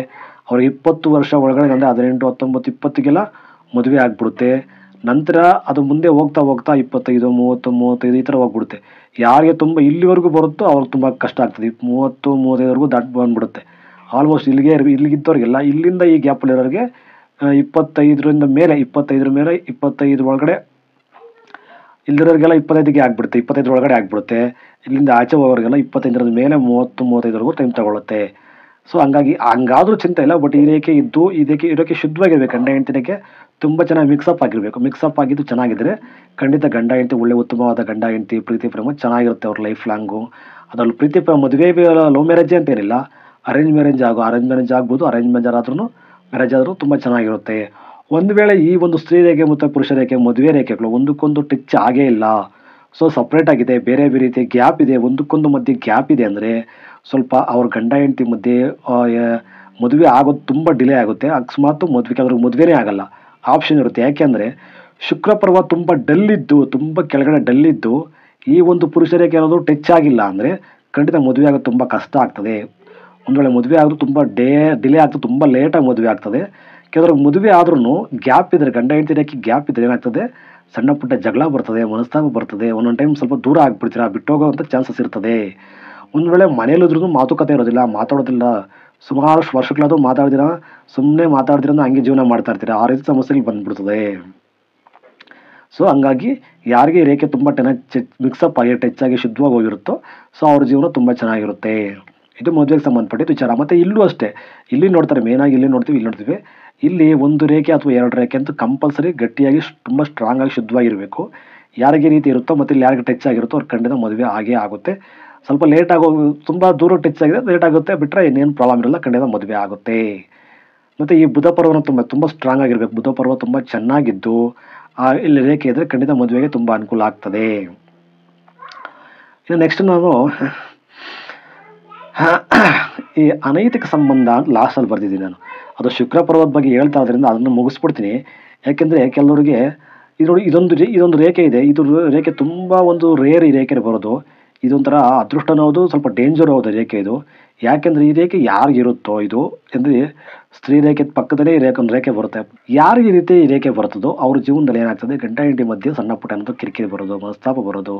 ಅವ್ರಿಗೆ 20 ವರ್ಷ ಒಳಗಡೆ ಅಂದರೆ 18, 19, 20ಗೆಲ್ಲ ಮದುವೆ ಆಗಿಬಿಡುತ್ತೆ. ನಂತರ ಅದು ಮುಂದೆ ಹೋಗ್ತಾ 25, 30, 35 ಈ ಥರ ಹೋಗ್ಬಿಡುತ್ತೆ. ಯಾರಿಗೆ ತುಂಬ ಇಲ್ಲಿವರೆಗೂ ಬರುತ್ತೋ ಅವ್ರಿಗೆ ತುಂಬ ಕಷ್ಟ ಆಗ್ತದೆ. 30, 35ವರೆಗೂ ಬಂದ್ಬಿಡುತ್ತೆ. ಆಲ್ಮೋಸ್ಟ್ ಇಲ್ಲಿಗಿದ್ದವ್ರಿಗೆಲ್ಲ ಇಲ್ಲಿಂದ ಈ ಗ್ಯಾಪಲ್ಲಿರೋರಿಗೆ 25ರಿಂದ ಮೇಲೆ 25 ಒಳಗಡೆ ಇಲ್ಲಿರೋರಿಗೆಲ್ಲ 25ಗೆ ಆಗಿಬಿಡುತ್ತೆ, 25 ಒಳಗಡೆ ಆಗಿಬಿಡುತ್ತೆ. ಇಲ್ಲಿಂದ ಆಚೆ ಹೋಗೋರಿಗೆಲ್ಲ 25ರ ಮೇಲೆ 30, 35ವರೆಗೂ ಟೈಮ್ ತಗೊಳುತ್ತೆ. ಸೊ ಹಂಗಾದರೂ ಚಿಂತೆ ಇಲ್ಲ. ಬಟ್ ಈ ರೇಖೆ ಇದ್ದು ಇದಕ್ಕೆ ಶುದ್ಧವಾಗಿರ್ಬೇಕು. ಗಂಡ ಹೆಂಡತಿಗೆ ತುಂಬ ಚೆನ್ನಾಗಿ ಮಿಕ್ಸಪ್ ಆಗಿರಬೇಕು. ಮಿಕ್ಸಪ್ ಆಗಿದ್ದು ಚೆನ್ನಾಗಿದ್ದರೆ ಖಂಡಿತ ಗಂಡ ಹೆಂಡತಿ ಒಳ್ಳೆ ಉತ್ತಮವಾದ ಗಂಡ ಹೆಂಡತಿ ಪ್ರೀತಿ ಪ್ರೇಮ ಚೆನ್ನಾಗಿರುತ್ತೆ ಅವ್ರ ಲೈಫ್ ಲಾಂಗು. ಅದರಲ್ಲಿ ಪ್ರೀತಿ ಮದುವೆ ಲವ್ ಮ್ಯಾರೇಜ್ ಅಂತೇನಿಲ್ಲ, ಅರೇಂಜ್ ಮ್ಯಾರೇಜ್ ಆಗ್ಬೋದು, ಅರೇಂಜ್ ಮ್ಯಾರೇಜ್ ಆದರೂ ತುಂಬ ಚೆನ್ನಾಗಿರುತ್ತೆ. ಒಂದು ವೇಳೆ ಈ ಒಂದು ಸ್ತ್ರೀ ರೇಖೆ ಮತ್ತು ಪುರುಷ ರೇಖೆ ಮದುವೆ ರೇಖೆಗಳು ಒಂದಕ್ಕೊಂದು ಟಚ್ ಆಗೇ ಇಲ್ಲ, ಸೊ ಸಪ್ರೇಟ್ ಆಗಿದೆ, ಬೇರೆ ಬೇರೆ ರೀತಿಯ ಗ್ಯಾಪ್ ಇದೆ, ಒಂದಕ್ಕೊಂದು ಮಧ್ಯೆ ಗ್ಯಾಪ್ ಇದೆ ಅಂದರೆ ಸ್ವಲ್ಪ ಅವ್ರ ಗಂಡ ಹೆಂಡತಿ ಮಧ್ಯೆ ಮದುವೆ ಆಗೋದು ತುಂಬ ಡಿಲೇ ಆಗುತ್ತೆ. ಅಕಸ್ಮಾತ್ ಮದುವೆನೇ ಆಗಲ್ಲ ಆಪ್ಷನ್ ಇರುತ್ತೆ. ಯಾಕೆಂದರೆ ಶುಕ್ರ ಪರ್ವ ತುಂಬ ಡಲ್ಲಿದ್ದು, ತುಂಬ ಕೆಳಗಡೆ ಡಲ್ಲಿದ್ದು ಈ ಒಂದು ಪುರುಷ ರೇಖೆ ಏನಾದರೂ ಟಚ್ ಆಗಿಲ್ಲ ಅಂದರೆ ಖಂಡಿತ ಮದುವೆ ಆಗೋದು ತುಂಬ ಕಷ್ಟ ಆಗ್ತದೆ. ಒಂದು ವೇಳೆ ಮದುವೆ ಆದರೂ ತುಂಬ ಡಿಲೇ ಆಗ್ತದೆ, ತುಂಬ ಲೇಟಾಗಿ ಮದುವೆ ಆಗ್ತದೆ. ಕೆಲವ್ರಿಗೆ ಮದುವೆ ಆದ್ರೂ ಗ್ಯಾಪ್ ಇದ್ದರೆ, ಗಂಡ ಹೆಂಡತಿ ರೇಖೆ ಗ್ಯಾಪ್ ಇದ್ದರೆ ಏನಾಗ್ತದೆ, ಸಣ್ಣ ಪುಟ್ಟ ಜಗಳ ಬರ್ತದೆ, ಮನಸ್ತಾಪ ಬರ್ತದೆ, ಒಂದೊಂದು ಟೈಮ್ ಸ್ವಲ್ಪ ದೂರ ಆಗಿಬಿಡ್ತೀರಾ, ಬಿಟ್ಟೋಗೋವಂಥ ಚಾನ್ಸಸ್ ಇರ್ತದೆ. ಒಂದು ವೇಳೆ ಮನೇಲಿದ್ರೂ ಮಾತುಕತೆ ಇರೋದಿಲ್ಲ, ಮಾತಾಡೋದಿಲ್ಲ, ಸುಮಾರು ವರ್ಷಗಳಾದರೂ ಮಾತಾಡ್ದಿರ, ಸುಮ್ಮನೆ ಮಾತಾಡ್ದಿರ ಹಂಗೆ ಜೀವನ ಮಾಡ್ತಾ ಇರ್ತೀರ, ಆ ರೀತಿ ಸಮಸ್ಯೆಗಳು ಬಂದ್ಬಿಡ್ತದೆ. ಸೊ ಹಂಗಾಗಿ ಯಾರಿಗೆ ಈ ರೇಖೆ ತುಂಬ ಮಿಕ್ಸಪ್ ಆಗಿ ಟಚ್ ಆಗಿ ಶುದ್ಧವಾಗಿ ಹೋಗಿರುತ್ತೋ, ಸೊ ಅವ್ರ ಜೀವನ ತುಂಬ ಚೆನ್ನಾಗಿರುತ್ತೆ. ಇದು ಮದುವೆಗೆ ಸಂಬಂಧಪಟ್ಟಿದ್ದ ವಿಚಾರ. ಮತ್ತು ಇಲ್ಲೂ ಅಷ್ಟೇ, ಇಲ್ಲಿ ನೋಡ್ತಾರೆ, ಮೇನಾಗಿ ಇಲ್ಲಿ ನೋಡ್ತೀವಿ, ಇಲ್ಲಿ ನೋಡ್ತೀವಿ. ಇಲ್ಲಿ ಒಂದು ರೇಖೆ ಅಥವಾ 2 ರೇಖೆ ಅಂತ ಕಂಪಲ್ಸರಿ ಗಟ್ಟಿಯಾಗಿ ತುಂಬ ಸ್ಟ್ರಾಂಗ್ ಆಗಿ ಶುದ್ಧವಾಗಿರಬೇಕು. ಯಾರಿಗೆ ರೀತಿ ಇರುತ್ತೋ ಮತ್ತು ಇಲ್ಲಿ ಯಾರಿಗೆ ಟಚ್ ಆಗಿರುತ್ತೋ ಅವ್ರ ಖಂಡಿತ ಮದುವೆ ಆಗೇ ಆಗುತ್ತೆ. ಸ್ವಲ್ಪ ಲೇಟ್ ತುಂಬ ದೂರ ಟಚ್ ಆಗಿದೆ, ಲೇಟ್ ಆಗುತ್ತೆ, ಬಿಟ್ಟರೆ ಇನ್ನೇನು ಪ್ರಾಬ್ಲಮ್ ಇರಲ್ಲ, ಖಂಡಿತ ಮದುವೆ ಆಗುತ್ತೆ. ಮತ್ತು ಈ ಬುಧ ಪರ್ವನ ತುಂಬ ಸ್ಟ್ರಾಂಗ್ ಆಗಿರಬೇಕು. ಬುಧ ಪರ್ವ ತುಂಬ ಚೆನ್ನಾಗಿದ್ದು ಇಲ್ಲಿ ರೇಖೆ ಇದ್ದರೆ ಖಂಡಿತ ಮದುವೆಗೆ ತುಂಬ ಅನುಕೂಲ ಆಗ್ತದೆ. ಇನ್ನು ನೆಕ್ಸ್ಟ್ ನಾನು ಈ ಅನೈತಿಕ ಸಂಬಂಧ ಲಾಸ್ಟಲ್ಲಿ ಬರ್ತಿದ್ದೀನಿ ನಾನು. ಅದು ಶುಕ್ರ ಪರ್ವದ ಬಗ್ಗೆ ಹೇಳ್ತಾ ಇದ್ರಿಂದ ಅದನ್ನು ಮುಗಿಸ್ಬಿಡ್ತೀನಿ. ಯಾಕೆಂದರೆ ಕೆಲವರಿಗೆ ಇದೊಂದು ರೇಖೆ ಇದೆ, ಇದು ರೇಖೆ ತುಂಬ ಒಂದು ರೇರ್ ಈ ರೇಖೆ ಬರೋದು. ಇದೊಂಥರ ಅದೃಷ್ಟನೂ ಹೌದು, ಸ್ವಲ್ಪ ಡೇಂಜರ್ ಹೌದು ರೇಖೆ ಇದು. ಯಾಕೆಂದರೆ ಈ ರೇಖೆ ಯಾರಿಗಿರುತ್ತೋ, ಇದು ಅಂದರೆ ಸ್ತ್ರೀ ರೇಖೆ ಪಕ್ಕದಲ್ಲೇ ಒಂದು ರೇಖೆ ಬರುತ್ತೆ. ಯಾರಿಗೆ ಈ ರೀತಿ ಈ ರೇಖೆ ಬರ್ತದೋ ಅವ್ರ ಜೀವನದಲ್ಲಿ ಏನಾಗ್ತದೆ, ಗಂಡ ಹೆಂಡತಿ ಮಧ್ಯೆ ಸಣ್ಣ ಪುಟ್ಟ ಅನ್ನೋದು ಕಿರಿಕಿರಿ ಬರೋದು, ಮನಸ್ತಾಪ ಬರೋದು,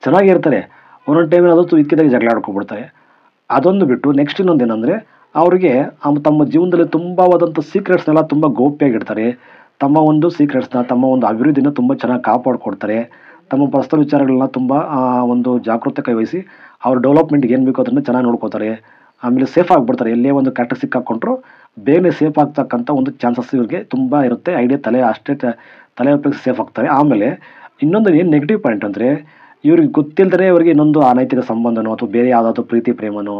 ಚೆನ್ನಾಗಿರ್ತಾರೆ, ಒಂದೊಂದು ಟೈಮಲ್ಲಿ ಅದು ಇಕ್ಕಿದಾಗ ಜಗಳ ಆಡ್ಕೊಬಿಡ್ತಾರೆ. ಅದೊಂದು ಬಿಟ್ಟು ನೆಕ್ಸ್ಟ್ ಇನ್ನೊಂದು ಏನಂದರೆ, ಅವ್ರಿಗೆ ತಮ್ಮ ಜೀವನದಲ್ಲಿ ತುಂಬವಾದಂಥ ಸೀಕ್ರೆಟ್ಸ್ನೆಲ್ಲ ತುಂಬ ಗೌಪ್ಯವಾಗಿಡ್ತಾರೆ. ತಮ್ಮ ಒಂದು ಸೀಕ್ರೆಟ್ಸ್ನ, ತಮ್ಮ ಒಂದು ಅಭಿವೃದ್ಧಿನ ತುಂಬ ಚೆನ್ನಾಗಿ ಕಾಪಾಡಿಕೊಡ್ತಾರೆ. ತಮ್ಮ ಪರ್ಸನಲ್ ವಿಚಾರಗಳನ್ನ ತುಂಬ ಒಂದು ಜಾಗೃತಿ ಕೈವಹಿಸಿ ಅವ್ರ ಡೆವಲಪ್ಮೆಂಟ್ಗೆ ಏನು ಬೇಕೋ ಅದನ್ನು ಚೆನ್ನಾಗಿ ನೋಡ್ಕೋತಾರೆ. ಆಮೇಲೆ ಸೇಫ್ ಆಗಿಬಿಡ್ತಾರೆ. ಎಲ್ಲೇ ಒಂದು ಕೆಟ್ಟ ಸಿಕ್ಕಾಕೊಂಡ್ರು ಬೇಗನೆ ಸೇಫ್ ಆಗ್ತಕ್ಕಂಥ ಒಂದು ಚಾನ್ಸಸ್ ಇವ್ರಿಗೆ ತುಂಬ ಇರುತ್ತೆ. ಐಡಿಯಾ ತಲೆ ಉಪಯೋಗಿಸಿ ಸೇಫ್ ಆಗ್ತಾರೆ. ಆಮೇಲೆ ಇನ್ನೊಂದು ಏನು ನೆಗೆಟಿವ್ ಪಾಯಿಂಟ್ ಅಂದರೆ, ಇವ್ರಿಗೆ ಗೊತ್ತಿಲ್ಲದೇ ಇವರಿಗೆ ಇನ್ನೊಂದು ಅನೈತಿಕ ಸಂಬಂಧನೋ ಅಥವಾ ಬೇರೆ ಯಾವುದಾದ್ರೂ ಪ್ರೀತಿ ಪ್ರೇಮನೋ,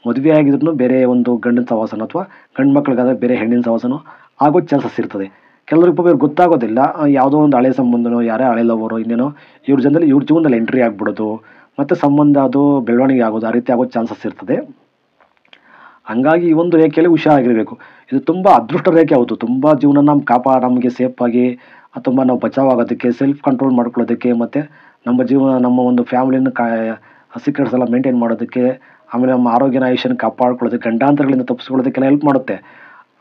ಮದುವೆ ಆಗಿದ್ರು ಬೇರೆ ಒಂದು ಗಂಡಿನ ಸಹವಾಸನೋ ಅಥವಾ ಗಂಡು ಮಕ್ಳಿಗಾದ್ರೆ ಬೇರೆ ಹೆಣ್ಣಿನ ಸಹವಾಸನೋ ಆಗೋ ಚಾನ್ಸಸ್ ಇರ್ತದೆ. ಕೆಲವ್ರಿಗೆ ಇವ್ರಿಗೆ ಗೊತ್ತಾಗೋದಿಲ್ಲ, ಯಾವುದೋ ಒಂದು ಹಳೆ ಸಂಬಂಧನೋ, ಯಾರೇ ಹಳೆ ಲವರೋ ಇನ್ನೇನೋ ಇವ್ರ ಜೀವನದಲ್ಲಿ ಎಂಟ್ರಿ ಆಗಿಬಿಡೋದು, ಮತ್ತು ಸಂಬಂಧ ಅದು ಬೆಳವಣಿಗೆ ಆಗೋದು, ಆ ರೀತಿ ಆಗೋ ಚಾನ್ಸಸ್ ಇರ್ತದೆ. ಹಂಗಾಗಿ ಈ ಒಂದು ರೇಖೆಯಲ್ಲಿ ಹುಷಾರಾಗಿರಬೇಕು. ಇದು ತುಂಬ ಅದೃಷ್ಟ ರೇಖೆ ಹೌದು. ತುಂಬ ಜೀವನ ನಮಗೆ ಸೇಫಾಗಿ ತುಂಬ ನಾವು ಬಚಾವಾಗೋದಕ್ಕೆ, ಸೆಲ್ಫ್ ಕಂಟ್ರೋಲ್ ಮಾಡ್ಕೊಳ್ಳೋದಕ್ಕೆ, ಮತ್ತು ನಮ್ಮ ಒಂದು ಫ್ಯಾಮಿಲಿನ ಸೀಕ್ರೆಟ್ಸ್ ಎಲ್ಲ ಮೇಂಟೈನ್ ಮಾಡೋದಕ್ಕೆ, ಆಮೇಲೆ ನಮ್ಮ ಆರೋಗ್ಯನ ಆಯುಷ್ಯನ ಕಾಪಾಡ್ಕೊಳ್ಳೋದಕ್ಕೆ, ಗಂಡಾಂತರಗಳಿಂದ ತಪ್ಪಿಸ್ಕೊಳ್ಳೋದಕ್ಕೆಲ್ಲ ಹೆಲ್ಪ್ ಮಾಡುತ್ತೆ.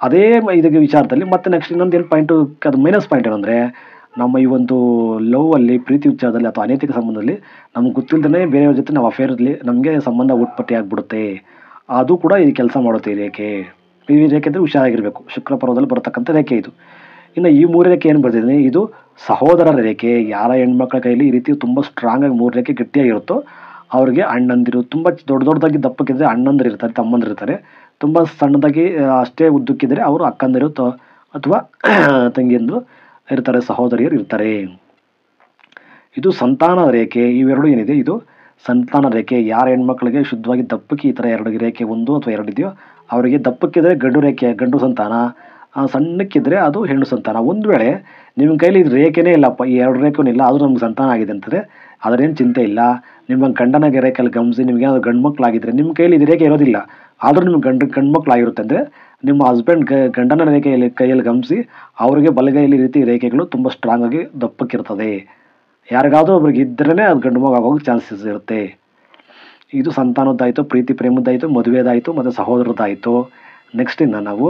ಅದೇ ಇದಕ್ಕೆ ವಿಚಾರದಲ್ಲಿ ಮತ್ತೆ ನೆಕ್ಸ್ಟ್ ಇನ್ನೊಂದು ಏನು ಪಾಯಿಂಟು, ಅದು ಮೈನಸ್ ಪಾಯಿಂಟ್ ಏನಂದರೆ, ನಮ್ಮ ಈ ಒಂದು ಲವ್ವಲ್ಲಿ, ಪ್ರೀತಿ ವಿಚಾರದಲ್ಲಿ ಅಥವಾ ಅನೈತಿಕ ಸಂಬಂಧದಲ್ಲಿ ನಮ್ಗೆ ಗೊತ್ತಿಲ್ಲದೇ ಬೇರೆಯವ್ರ ಜೊತೆ ನಾವು ಅಫೇರಲ್ಲಿ ನಮಗೆ ಸಂಬಂಧ ಉತ್ಪತ್ತಿ ಆಗಿಬಿಡುತ್ತೆ. ಅದು ಕೂಡ ಇದು ಕೆಲಸ ಮಾಡುತ್ತೆ ಈ ರೇಖೆ. ಈ ರೇಖೆ ಅಂದರೆ ಹುಷಾರಾಗಿರಬೇಕು. ಶುಕ್ರ ಪರ್ವದಲ್ಲಿ ಬರತಕ್ಕಂಥ ರೇಖೆ ಇದು. ಇನ್ನು ಈ 3 ರೇಖೆ ಏನು ಬರ್ತಿದ್ದೀನಿ, ಇದು ಸಹೋದರರ ರೇಖೆ. ಯಾರ ಹೆಣ್ಮಕ್ಳ ಕೈಯಲ್ಲಿ ಈ ರೀತಿ ತುಂಬ ಸ್ಟ್ರಾಂಗಾಗಿ 3 ರೇಖೆ ಗಟ್ಟಿಯಾಗಿರುತ್ತೋ ಅವ್ರಿಗೆ ಅಣ್ಣಂದಿರು, ತುಂಬ ದೊಡ್ಡದಾಗಿ ದಪ್ಪಕ್ಕಿದ್ರೆ ಅಣ್ಣಂದಿರು ಇರ್ತಾರೆ, ತಮ್ಮಂದಿರು ಇರ್ತಾರೆ. ತುಂಬ ಸಣ್ಣದಾಗಿ ಅಷ್ಟೇ ಉದ್ದಕ್ಕಿದ್ರೆ ಅವರು ಅಕ್ಕಂದಿರು ಅಥವಾ ತಂಗಿಯಂದರು ಇರ್ತಾರೆ, ಸಹೋದರಿಯರು ಇರ್ತಾರೆ. ಇದು ಸಂತಾನ ರೇಖೆ. ಇವೆರಡು ಏನಿದೆ ಇದು ಸಂತಾನ ರೇಖೆ. ಯಾರ ಹೆಣ್ಮಕ್ಳಿಗೆ ಶುದ್ಧವಾಗಿ ದಪ್ಪಕ್ಕೆ ಈ ಥರ 2 ರೇಖೆ 1 ಅಥವಾ 2 ಇದೆಯೋ ಅವರಿಗೆ ದಪ್ಪಕ್ಕಿದ್ರೆ ಗಂಡು ರೇಖೆ, ಗಂಡು ಸಂತಾನ, ಸಣ್ಣಕ್ಕಿದ್ರೆ ಅದು ಹೆಣ್ಣು ಸಂತಾನ. ಒಂದು ವೇಳೆ ನಿಮ್ಮ ಕೈಲಿ ಇದು ರೇಖೆನೇ ಇಲ್ಲಪ್ಪ, ಈ 2 ರೇಖೆನೂ ಇಲ್ಲ, ಆದರೂ ನಮ್ಗೆ ಸಂತಾನ ಆಗಿದೆ ಅಂತಂದರೆ ಅದರೇನು ಚಿಂತೆ ಇಲ್ಲ. ನಿಮ್ಮ ಗಂಡನ ರೇಖೆಯಲ್ಲಿ ಗಮನಿಸಿ, ನಿಮಗೆ ಏನಾದರೂ ಗಂಡು ಮಕ್ಕಳಾಗಿದ್ದರೆ ನಿಮ್ಮ ಕೈಲಿ ಇದು ರೇಖೆ ಇರೋದಿಲ್ಲ, ಆದರೂ ನಿಮ್ಗೆ ಗಂಡು ಮಕ್ಕಳಾಗಿರುತ್ತೆ ಅಂದರೆ ನಿಮ್ಮ ಹಸ್ಬೆಂಡ್ ಗಂಡನ ಕೈಯಲ್ಲಿ ಗಮನಿಸಿ, ಅವರಿಗೆ ಬಲಗೈಯಲ್ಲಿ ರೀತಿ ರೇಖೆಗಳು ತುಂಬ ಸ್ಟ್ರಾಂಗಾಗಿ ದಪ್ಪಕ್ಕಿರ್ತದೆ. ಯಾರಿಗಾದರೂ ಒಬ್ರಿಗೆ ಇದ್ರೇ ಅದು ಗಂಡು ಮಗ ಆಗೋಕ್ಕೆ ಚಾನ್ಸಸ್ ಇರುತ್ತೆ. ಇದು ಸಂತಾನದ್ದಾಯಿತು, ಪ್ರೀತಿ ಪ್ರೇಮದ್ದಾಯಿತು, ಮದುವೆದಾಯಿತು ಮತ್ತು ಸಹೋದರದ್ದಾಯಿತು. ನೆಕ್ಸ್ಟ್ ಇನ್ನು ನಾವು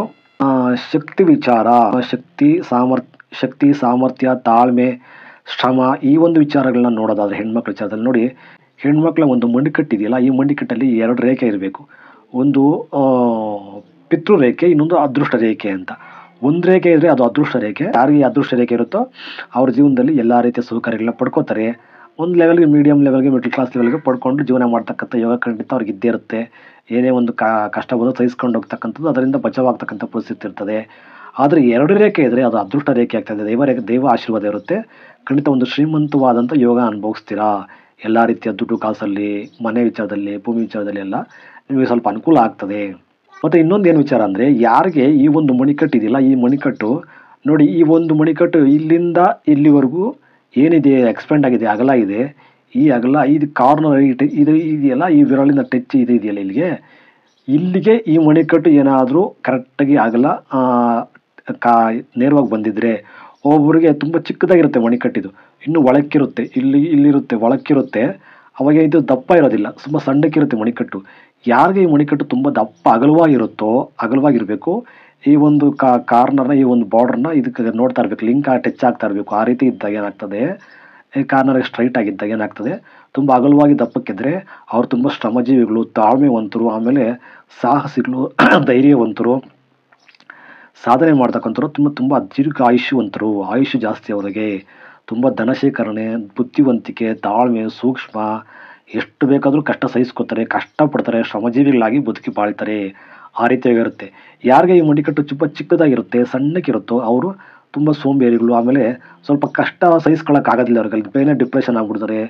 ಶಕ್ತಿ ವಿಚಾರ, ಶಕ್ತಿ ಸಾಮರ್ಥ್ಯ, ತಾಳ್ಮೆ, ಶ್ರಮ, ಈ ಒಂದು ವಿಚಾರಗಳನ್ನ ನೋಡೋದಾದರೆ ಹೆಣ್ಮಕ್ಳ ವಿಚಾರದಲ್ಲಿ ನೋಡಿ, ಹೆಣ್ಮಕ್ಳ ಒಂದು ಮಣಿಕಟ್ಟಿದೆಯಲ್ಲ, ಈ ಮಣಿಕಟ್ಟಲ್ಲಿ 2 ರೇಖೆ ಇರಬೇಕು. ಒಂದು ಪಿತೃ ರೇಖೆ, ಇನ್ನೊಂದು ಅದೃಷ್ಟ ರೇಖೆ ಅಂತ. ಒಂದು ರೇಖೆ ಇದ್ದರೆ ಅದು ಅದೃಷ್ಟ ರೇಖೆ. ಯಾರಿಗೆ ಅದೃಷ್ಟ ರೇಖೆ ಇರುತ್ತೋ ಅವ್ರ ಜೀವನದಲ್ಲಿ ಎಲ್ಲ ರೀತಿಯ ಸೌಕರ್ಯಗಳನ್ನ ಪಡ್ಕೋತಾರೆ. ಒಂದು ಲೆವೆಲ್ಗೆ, ಮೀಡಿಯಮ್ ಲೆವೆಲ್ಗೆ, ಮಿಡ್ಲ್ ಕ್ಲಾಸ್ ಲೆವೆಲ್ಗೆ ಪಡ್ಕೊಂಡು ಜೀವನ ಮಾಡ್ತಕ್ಕಂಥ ಯೋಗ ಖಂಡಿತ ಅವ್ರಿಗೆ ಇದ್ದೇ ಇರುತ್ತೆ. ಏನೇ ಒಂದು ಕಷ್ಟ ಬಂದು ಸಹಿಸ್ಕೊಂಡು ಹೋಗ್ತಕ್ಕಂಥದ್ದು, ಅದರಿಂದ ಬಚಾವಾಗ್ತಕ್ಕಂಥ ಪರಿಸ್ಥಿತಿ ಇರ್ತದೆ. ಆದರೆ 2 ರೇಖೆ ಇದ್ದರೆ ಅದು ಅದೃಷ್ಟ ರೇಖೆ ಆಗ್ತದೆ. ದೈವ ಆಶೀರ್ವಾದ ಇರುತ್ತೆ. ಖಂಡಿತ ಒಂದು ಶ್ರೀಮಂತವಾದಂಥ ಯೋಗ ಅನುಭವಿಸ್ತೀರಾ. ಎಲ್ಲ ರೀತಿಯ ದುಡ್ಡು ಕಾಸಲ್ಲಿ, ಮನೆ ವಿಚಾರದಲ್ಲಿ, ಭೂಮಿ ವಿಚಾರದಲ್ಲಿ ಎಲ್ಲ ನಿಮಗೆ ಸ್ವಲ್ಪ ಅನುಕೂಲ ಆಗ್ತದೆ. ಮತ್ತು ಇನ್ನೊಂದು ಏನು ವಿಚಾರ ಅಂದರೆ, ಯಾರಿಗೆ ಈ ಒಂದು ಮಣಿಕಟ್ಟು ಇದೆಯಲ್ಲ, ಈ ಮಣಿಕಟ್ಟು ನೋಡಿ, ಈ ಒಂದು ಮಣಿಕಟ್ಟು ಇಲ್ಲಿಂದ ಇಲ್ಲಿವರೆಗೂ ಏನಿದೆ ಎಕ್ಸ್ಪೆಂಡ್ ಆಗಿದೆ, ಅಗಲ ಇದೆ. ಈ ಅಗಲ ಇದು ಕಾರ್ನರ್ ಇದು ಇದೆಯಲ್ಲ, ಈ ವಿರಳಿನ ಟಚ್ ಇದು ಇದೆಯಲ್ಲ ಇಲ್ಲಿಗೆ ಈ ಮಣಿಕಟ್ಟು ಏನಾದರೂ ಕರೆಕ್ಟಾಗಿ ಅಗಲ ನೇರವಾಗಿ ಬಂದಿದ್ದರೆ, ಒಬ್ಬರಿಗೆ ತುಂಬ ಚಿಕ್ಕದಾಗಿರುತ್ತೆ ಮಣಿಕಟ್ಟಿದು, ಇನ್ನೂ ಒಳಕ್ಕಿರುತ್ತೆ, ಇಲ್ಲಿರುತ್ತೆ ಒಳಕ್ಕಿರುತ್ತೆ. ಅವಾಗ ಇದು ದಪ್ಪ ಇರೋದಿಲ್ಲ, ತುಂಬ ಸಣ್ಣಕ್ಕಿರುತ್ತೆ ಮಣಿಕಟ್ಟು. ಯಾರಿಗೆ ಈ ಮಣಿಕಟ್ಟು ತುಂಬ ದಪ್ಪ ಅಗಲವಾಗಿರಬೇಕು, ಈ ಒಂದು ಕಾರ್ನರ್ನ ಈ ಒಂದು ಬಾರ್ಡರ್ನ ಇದಕ್ಕೆ ನೋಡ್ತಾ ಇರಬೇಕು, ಲಿಂಕ್ ಟಚ್ ಆಗ್ತಾ ಇರಬೇಕು. ಆ ರೀತಿ ಇದ್ದಾಗ ಏನಾಗ್ತದೆ, ಈ ಕಾರ್ನರ್ ಸ್ಟ್ರೈಟ್ ಆಗಿದ್ದಾಗ ಏನಾಗ್ತದೆ, ತುಂಬ ಅಗಲವಾಗಿ ದಪ್ಪಕ್ಕಿದ್ರೆ ಅವ್ರು ತುಂಬ ಶ್ರಮಜೀವಿಗಳು, ತಾಳ್ಮೆವಂತರು, ಆಮೇಲೆ ಸಾಹಸಿಗಳು, ಧೈರ್ಯವಂತರು, ಸಾಧನೆ ಮಾಡ್ತಕ್ಕಂಥವ್ರು, ತುಂಬ ದೀರ್ಘ ಆಯುಷ್ಯ ಜಾಸ್ತಿ ಅವರಿಗೆ. ತುಂಬ ಧನ ಶೇಖರಣೆ, ಬುದ್ಧಿವಂತಿಕೆ, ತಾಳ್ಮೆ, ಸೂಕ್ಷ್ಮ, ಎಷ್ಟು ಬೇಕಾದರೂ ಕಷ್ಟ ಸಹಿಸ್ಕೋತಾರೆ, ಕಷ್ಟಪಡ್ತಾರೆ, ಶ್ರಮಜೀವಿಗಳಾಗಿ ಬದುಕಿ ಬಾಳ್ತಾರೆ. ಆ ರೀತಿಯಾಗಿರುತ್ತೆ. ಯಾರಿಗೆ ಈ ಮಣಿಕಟ್ಟು ತುಂಬ ಚಿಕ್ಕದಾಗಿರುತ್ತೆ, ಸಣ್ಣಕ್ಕಿರುತ್ತೋ ಅವರು ತುಂಬ ಸೋಂಬೇರಿಗಳು, ಆಮೇಲೆ ಸ್ವಲ್ಪ ಕಷ್ಟ ಸಹಿಸ್ಕೊಳ್ಳೋಕ್ಕಾಗೋದಿಲ್ಲ ಅವ್ರಿಗೆ, ಬೇಗನೆ ಡಿಪ್ರೆಷನ್ ಆಗ್ಬಿಡ್ತಾರೆ,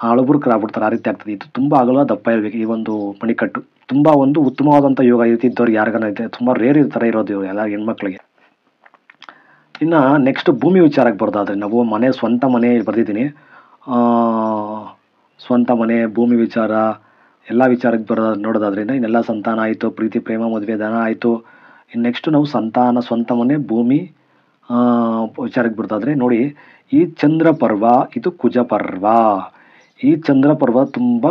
ಅಳಬುರುಕರಾಗ್ಬಿಡ್ತಾರೆ. ಆ ರೀತಿ ಆಗ್ತದೆ. ಇದು ತುಂಬ ಅಗಲ ದಪ್ಪ ಇರಬೇಕು ಈ ಒಂದು ಮಣಿಕಟ್ಟು. ತುಂಬ ಒಂದು ಉತ್ತಮವಾದಂಥ ಯೋಗ ಈ ರೀತಿ ಇದ್ದವ್ರಿಗೆ ಯಾರಿಗಾನ ಇದೆ, ತುಂಬ ರೇರ್ ಇರ್ತಾರೆ ಇರೋದು ಎಲ್ಲ ಹೆಣ್ಮಕ್ಳಿಗೆ. ಇನ್ನು ನೆಕ್ಸ್ಟ್ ಭೂಮಿ ವಿಚಾರಕ್ಕೆ ಬರೋದಾದ್ರೆ, ನಾವು ಸ್ವಂತ ಮನೆ ಬರೆದಿದ್ದೀನಿ. ಸ್ವಂತ ಮನೆ, ಭೂಮಿ ವಿಚಾರ ಎಲ್ಲ ವಿಚಾರಕ್ಕೆ ನೋಡೋದಾದ್ರೆ ಇನ್ನೆಲ್ಲ ಸಂತಾನ ಆಯಿತು, ಪ್ರೀತಿ ಪ್ರೇಮ ಮದುವೆ ಧನ ಆಯಿತು. ಇನ್ನು ನೆಕ್ಸ್ಟ್ ನಾವು ಸ್ವಂತ ಮನೆ, ಭೂಮಿ ವಿಚಾರಕ್ಕೆ ಬರೋದಾದ್ರೆ ನೋಡಿ, ಈ ಚಂದ್ರ ಪರ್ವ ಇದು ಕುಜ ಪರ್ವ. ಈ ಚಂದ್ರ ಪರ್ವ ತುಂಬ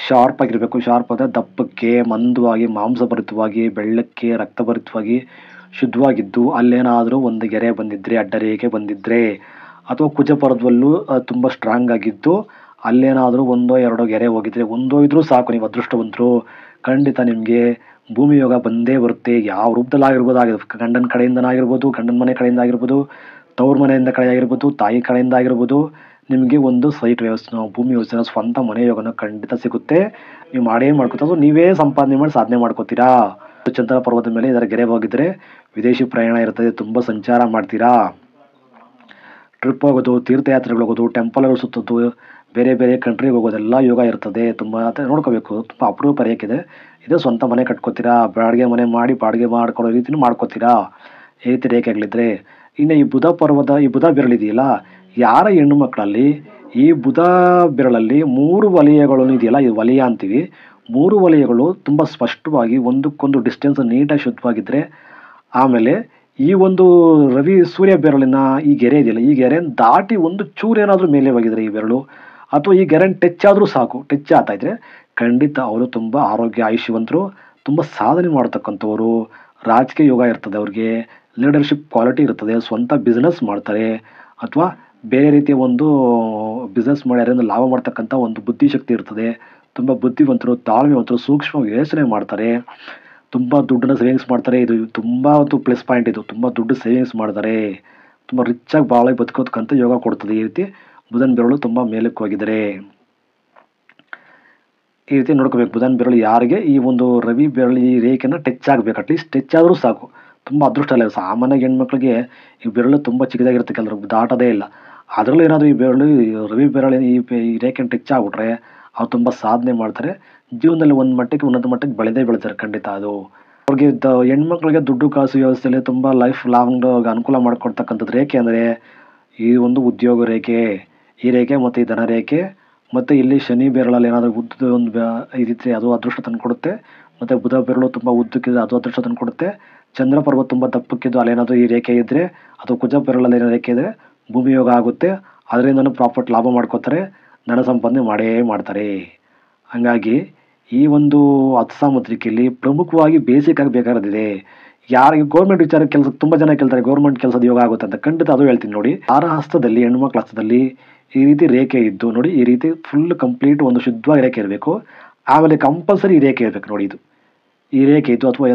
ಶಾರ್ಪ್ ಆಗಿರಬೇಕು. ಶಾರ್ಪ್ ಅಂದರೆ ದಪ್ಪಕ್ಕೆ, ಮಂದವಾಗಿ, ಮಾಂಸಭರಿತವಾಗಿ, ಬೆಳ್ಳಕ್ಕೆ, ರಕ್ತಭರಿತವಾಗಿ, ಶುದ್ಧವಾಗಿದ್ದು ಅಲ್ಲೇನಾದರೂ ಒಂದು ಗೆರೆ ಬಂದಿದ್ದರೆ, ಅಡ್ಡರೇಖೆ ಬಂದಿದ್ದರೆ, ಅಥವಾ ಕುಜ ಪರ್ವದಲ್ಲೂ ತುಂಬ ಸ್ಟ್ರಾಂಗ್ ಆಗಿದ್ದು ಅಲ್ಲೇನಾದರೂ ಒಂದೋ ಎರಡೋ ಗೆರೆ ಹೋಗಿದ್ರೆ, ಒಂದೋ ಇದ್ರೂ ಸಾಕು, ನೀವು ಅದೃಷ್ಟವಂತರು. ಖಂಡಿತ ನಿಮಗೆ ಭೂಮಿ ಯೋಗ ಬಂದೇ ಬರುತ್ತೆ. ಯಾವ ರೂಪದಲ್ಲಾಗಿರ್ಬೋದು, ಗಂಡನ ಕಡೆಯಿಂದನಾಗಿರ್ಬೋದು, ಗಂಡನ ಮನೆ ಕಡೆಯಿಂದ ಆಗಿರ್ಬೋದು, ತವ್ರ ಮನೆಯಿಂದ ಕಡೆ ಆಗಿರ್ಬೋದು, ತಾಯಿ ಕಡೆಯಿಂದ ಆಗಿರ್ಬೋದು, ನಿಮಗೆ ಒಂದು ಸೈಟ್ ವ್ಯವಸ್ಥೆ, ಭೂಮಿ ವ್ಯವಸ್ಥೆ, ಸ್ವಂತ ಮನೆ ಯೋಗನ ಖಂಡಿತ ಸಿಗುತ್ತೆ. ನೀವು ಮಾಡ್ಕೋತಾ ನೀವೇ ಸಂಪಾದನೆ ಮಾಡಿ ಸಾಧನೆ ಮಾಡ್ಕೋತೀರಾ. ಚಂದ್ರ ಪರ್ವತದ ಮೇಲೆ ಇದರ ಗೆರೆ ಹೋಗಿದ್ರೆ ವಿದೇಶಿ ಪ್ರಯಾಣ ಇರ್ತದೆ, ತುಂಬ ಸಂಚಾರ ಮಾಡ್ತೀರಾ. ಟ್ರಿಪ್ ಹೋಗೋದು, ತೀರ್ಥಯಾತ್ರೆಗಳು ಹೋಗೋದು, ಟೆಂಪಲ್ಗಳು ಸುತ್ತೋದು, ಬೇರೆ ಬೇರೆ ಕಂಟ್ರಿಗೆ ಹೋಗೋದೆಲ್ಲ ಯೋಗ ಇರ್ತದೆ. ತುಂಬ ನೋಡ್ಕೋಬೇಕು. ತುಂಬ ಅಪರೂಪ ರೇಖೆ ಇದೆ. ಸ್ವಂತ ಮನೆ ಕಟ್ಕೋತೀರಾ, ಬಾಡಿಗೆ ಮನೆ ಮಾಡಿ ಬಾಡಿಗೆ ಮಾಡ್ಕೊಳ್ಳೋ ರೀತಿನೂ ಮಾಡ್ಕೋತೀರಾ, ಈ ರೀತಿ ರೇಖೆಗಳಿದ್ರೆ. ಇನ್ನು ಈ ಬುಧ ಬೆರಳಿದೆಯಲ್ಲ, ಯಾರ ಹೆಣ್ಣು ಮಕ್ಕಳಲ್ಲಿ ಈ ಬುಧ ಬೆರಳಲ್ಲಿ 3 ವಲಯಗಳು ಇದೆಯಲ್ಲ, ಈ ವಲಯ ಅಂತೀವಿ, 3 ವಲಯಗಳು ತುಂಬ ಸ್ಪಷ್ಟವಾಗಿ ಒಂದಕ್ಕೊಂದು ಡಿಸ್ಟೆನ್ಸ್ ನೀಟಾಗಿ ಶುದ್ಧವಾಗಿದ್ದರೆ, ಆಮೇಲೆ ಈ ಒಂದು ಸೂರ್ಯ ಬೆರಳಿನ ಈ ಗೆರೆ ಇದೆಯಲ್ಲ, ಈ ಗೆರೆನ ದಾಟಿ ಒಂದು ಚೂರು ಏನಾದರೂ ಮೇಲೆ ಹೋಗಿದ್ರೆ ಈ ಬೆರಳು, ಅಥವಾ ಈ ಗೆರೆನ ಟಚ್ ಆದರೂ ಸಾಕು, ಟಚ್ ಆಗ್ತಾ ಇದ್ರೆ ಖಂಡಿತ ಅವರು ತುಂಬ ಆರೋಗ್ಯ ಆಯುಷ್ಯವಂತರು, ತುಂಬ ಸಾಧನೆ ಮಾಡ್ತಕ್ಕಂಥವ್ರು. ರಾಜಕೀಯ ಯೋಗ ಇರ್ತದೆ ಅವ್ರಿಗೆ, ಲೀಡರ್ಶಿಪ್ ಕ್ವಾಲಿಟಿ ಇರ್ತದೆ, ಸ್ವಂತ ಬಿಸ್ನೆಸ್ ಮಾಡ್ತಾರೆ, ಅಥವಾ ಬೇರೆ ರೀತಿಯ ಒಂದು ಬಿಸ್ನೆಸ್ ಮಾಡಿ ಅದರಿಂದ ಲಾಭ ಮಾಡ್ತಕ್ಕಂಥ ಒಂದು ಬುದ್ಧಿಶಕ್ತಿ ಇರ್ತದೆ. ತುಂಬ ಬುದ್ಧಿವಂತರು, ತಾಳ್ಮೆವಂತರು, ಸೂಕ್ಷ್ಮ ಯೋಚನೆ ಮಾಡ್ತಾರೆ, ತುಂಬ ದುಡ್ಡನ್ನು ಸೇವಿಂಗ್ಸ್ ಮಾಡ್ತಾರೆ. ಇದು ತುಂಬ ಒಂದು ಪ್ಲಸ್ ಪಾಯಿಂಟ್. ಇದು ತುಂಬ ದುಡ್ಡು ಸೇವಿಂಗ್ಸ್ ಮಾಡ್ತಾರೆ, ತುಂಬ ರಿಚ್ಚಾಗಿ ಭಾಳ ಬದುಕೋದಕ್ಕಂತ ಯೋಗ ಕೊಡ್ತದೆ. ಈ ರೀತಿ ಬುಧನ ಬೆರಳು ತುಂಬ ಮೇಲಕ್ಕೆ ಹೋಗಿದ್ದಾರೆ. ಈ ರೀತಿ ನೋಡ್ಕೋಬೇಕು. ಬುಧನ ಬೆರಳು ಯಾರಿಗೆ ಈ ಒಂದು ರವಿ ಬೆರಳು ಈ ರೇಖೆನ ಟಚ್ ಆಗಬೇಕು, ಅಟ್ಲೀಸ್ಟ್ ಟಚ್ ಆದರೂ ಸಾಕು, ತುಂಬ ಅದೃಷ್ಟ ಅಲ್ಲ. ಸಾಮಾನ್ಯ ಹೆಣ್ಮಕ್ಳಿಗೆ ಈ ಬೆರಳು ತುಂಬ ಚಿಕ್ಕದಾಗಿರುತ್ತೆ, ಕೆಲವರು ದಾಟೋದೇ ಇಲ್ಲ. ಅದರಲ್ಲೂ ಏನಾದರೂ ಈ ಬೆರಳು ರವಿ ಬೆರಳು ಈ ರೇಖೆನ ಟಚ್ ಆಗ್ಬಿಟ್ರೆ ಅವ್ರು ತುಂಬ ಸಾಧನೆ ಮಾಡ್ತಾರೆ. ಜೀವನದಲ್ಲಿ ಉನ್ನತ ಮಟ್ಟಕ್ಕೆ ಬೆಳೆತಾರೆ ಖಂಡಿತ. ಅದು ಅವ್ರಿಗೆ ಹೆಣ್ಮಕ್ಳಿಗೆ ದುಡ್ಡು ಕಾಸು ವ್ಯವಸ್ಥೆಯಲ್ಲಿ ತುಂಬ ಲೈಫ್ ಲಾಂಗ್ ಅನುಕೂಲ ಮಾಡಿಕೊಡ್ತಕ್ಕಂಥದ್ದು ರೇಖೆ ಅಂದರೆ ಈ ಒಂದು ಉದ್ಯೋಗ ರೇಖೆ, ಈ ರೇಖೆ ಮತ್ತು ಈ ಧನ ರೇಖೆ. ಮತ್ತು ಇಲ್ಲಿ ಶನಿ ಬೆರಳಲ್ಲಿ ಏನಾದರೂ ಉದ್ದ ಒಂದು ಇದಿದ್ರೆ ಅದು ಅದೃಷ್ಟ ತಂದುಕೊಡುತ್ತೆ. ಮತ್ತು ಬುಧ ಬೆರಳು ತುಂಬ ಉದ್ದಕ್ಕಿದ್ರೆ ಅದು ಅದೃಷ್ಟ ತಂದುಕೊಡುತ್ತೆ. ಚಂದ್ರ ಪರ್ವತ ತುಂಬ ದಪ್ಪಕ್ಕಿದ್ದು ಅಲ್ಲೇನಾದರೂ ಈ ರೇಖೆ ಇದ್ದರೆ, ಅಥವಾ ಕುಜ ಬೆರಳಲ್ಲಿ ಏನೋ ರೇಖೆ ಇದ್ದರೆ ಭೂಮಿ ಯೋಗ ಆಗುತ್ತೆ. ಅದರಿಂದನೂ ಪ್ರಾಫಿಟ್ ಲಾಭ ಮಾಡ್ಕೋತಾರೆ, ಧನ ಸಂಪಾದನೆ ಮಾಡ್ತಾರೆ. ಹಾಗಾಗಿ ಈ ಒಂದು ಹಸ್ತಸಾಮುದ್ರಿಕೆಯಲ್ಲಿ ಪ್ರಮುಖವಾಗಿ ಬೇಸಿಕಾಗಿ ಬೇಕಾಗಿರೋದಿದೆ. ಯಾರಿಗೆ ಗೌರ್ಮೆಂಟ್ ವಿಚಾರ ಕೆಲಸ ತುಂಬ ಜನ ಕೇಳ್ತಾರೆ, ಗೌರ್ಮೆಂಟ್ ಕೆಲಸದ ಯೋಗ ಆಗುತ್ತೆ ಅಂತ. ಖಂಡಿತ ಅದು ಹೇಳ್ತೀನಿ ನೋಡಿ. ಯಾರ ಹಸ್ತದಲ್ಲಿ, ಹೆಣ್ಮಕ್ಳ ಹಸ್ತದಲ್ಲಿ ಈ ರೀತಿ ರೇಖೆ ಇದ್ದು ನೋಡಿ, ಈ ರೀತಿ ಫುಲ್ ಕಂಪ್ಲೀಟ್ ಒಂದು ಶುದ್ಧವಾಗಿ ರೇಖೆ ಇರಬೇಕು. ಆಮೇಲೆ ಕಂಪಲ್ಸರಿ ಈ ರೇಖೆ ಇರಬೇಕು ನೋಡಿ. ಈ ರೇಖೆ ಇದ್ದು ಅಥವಾ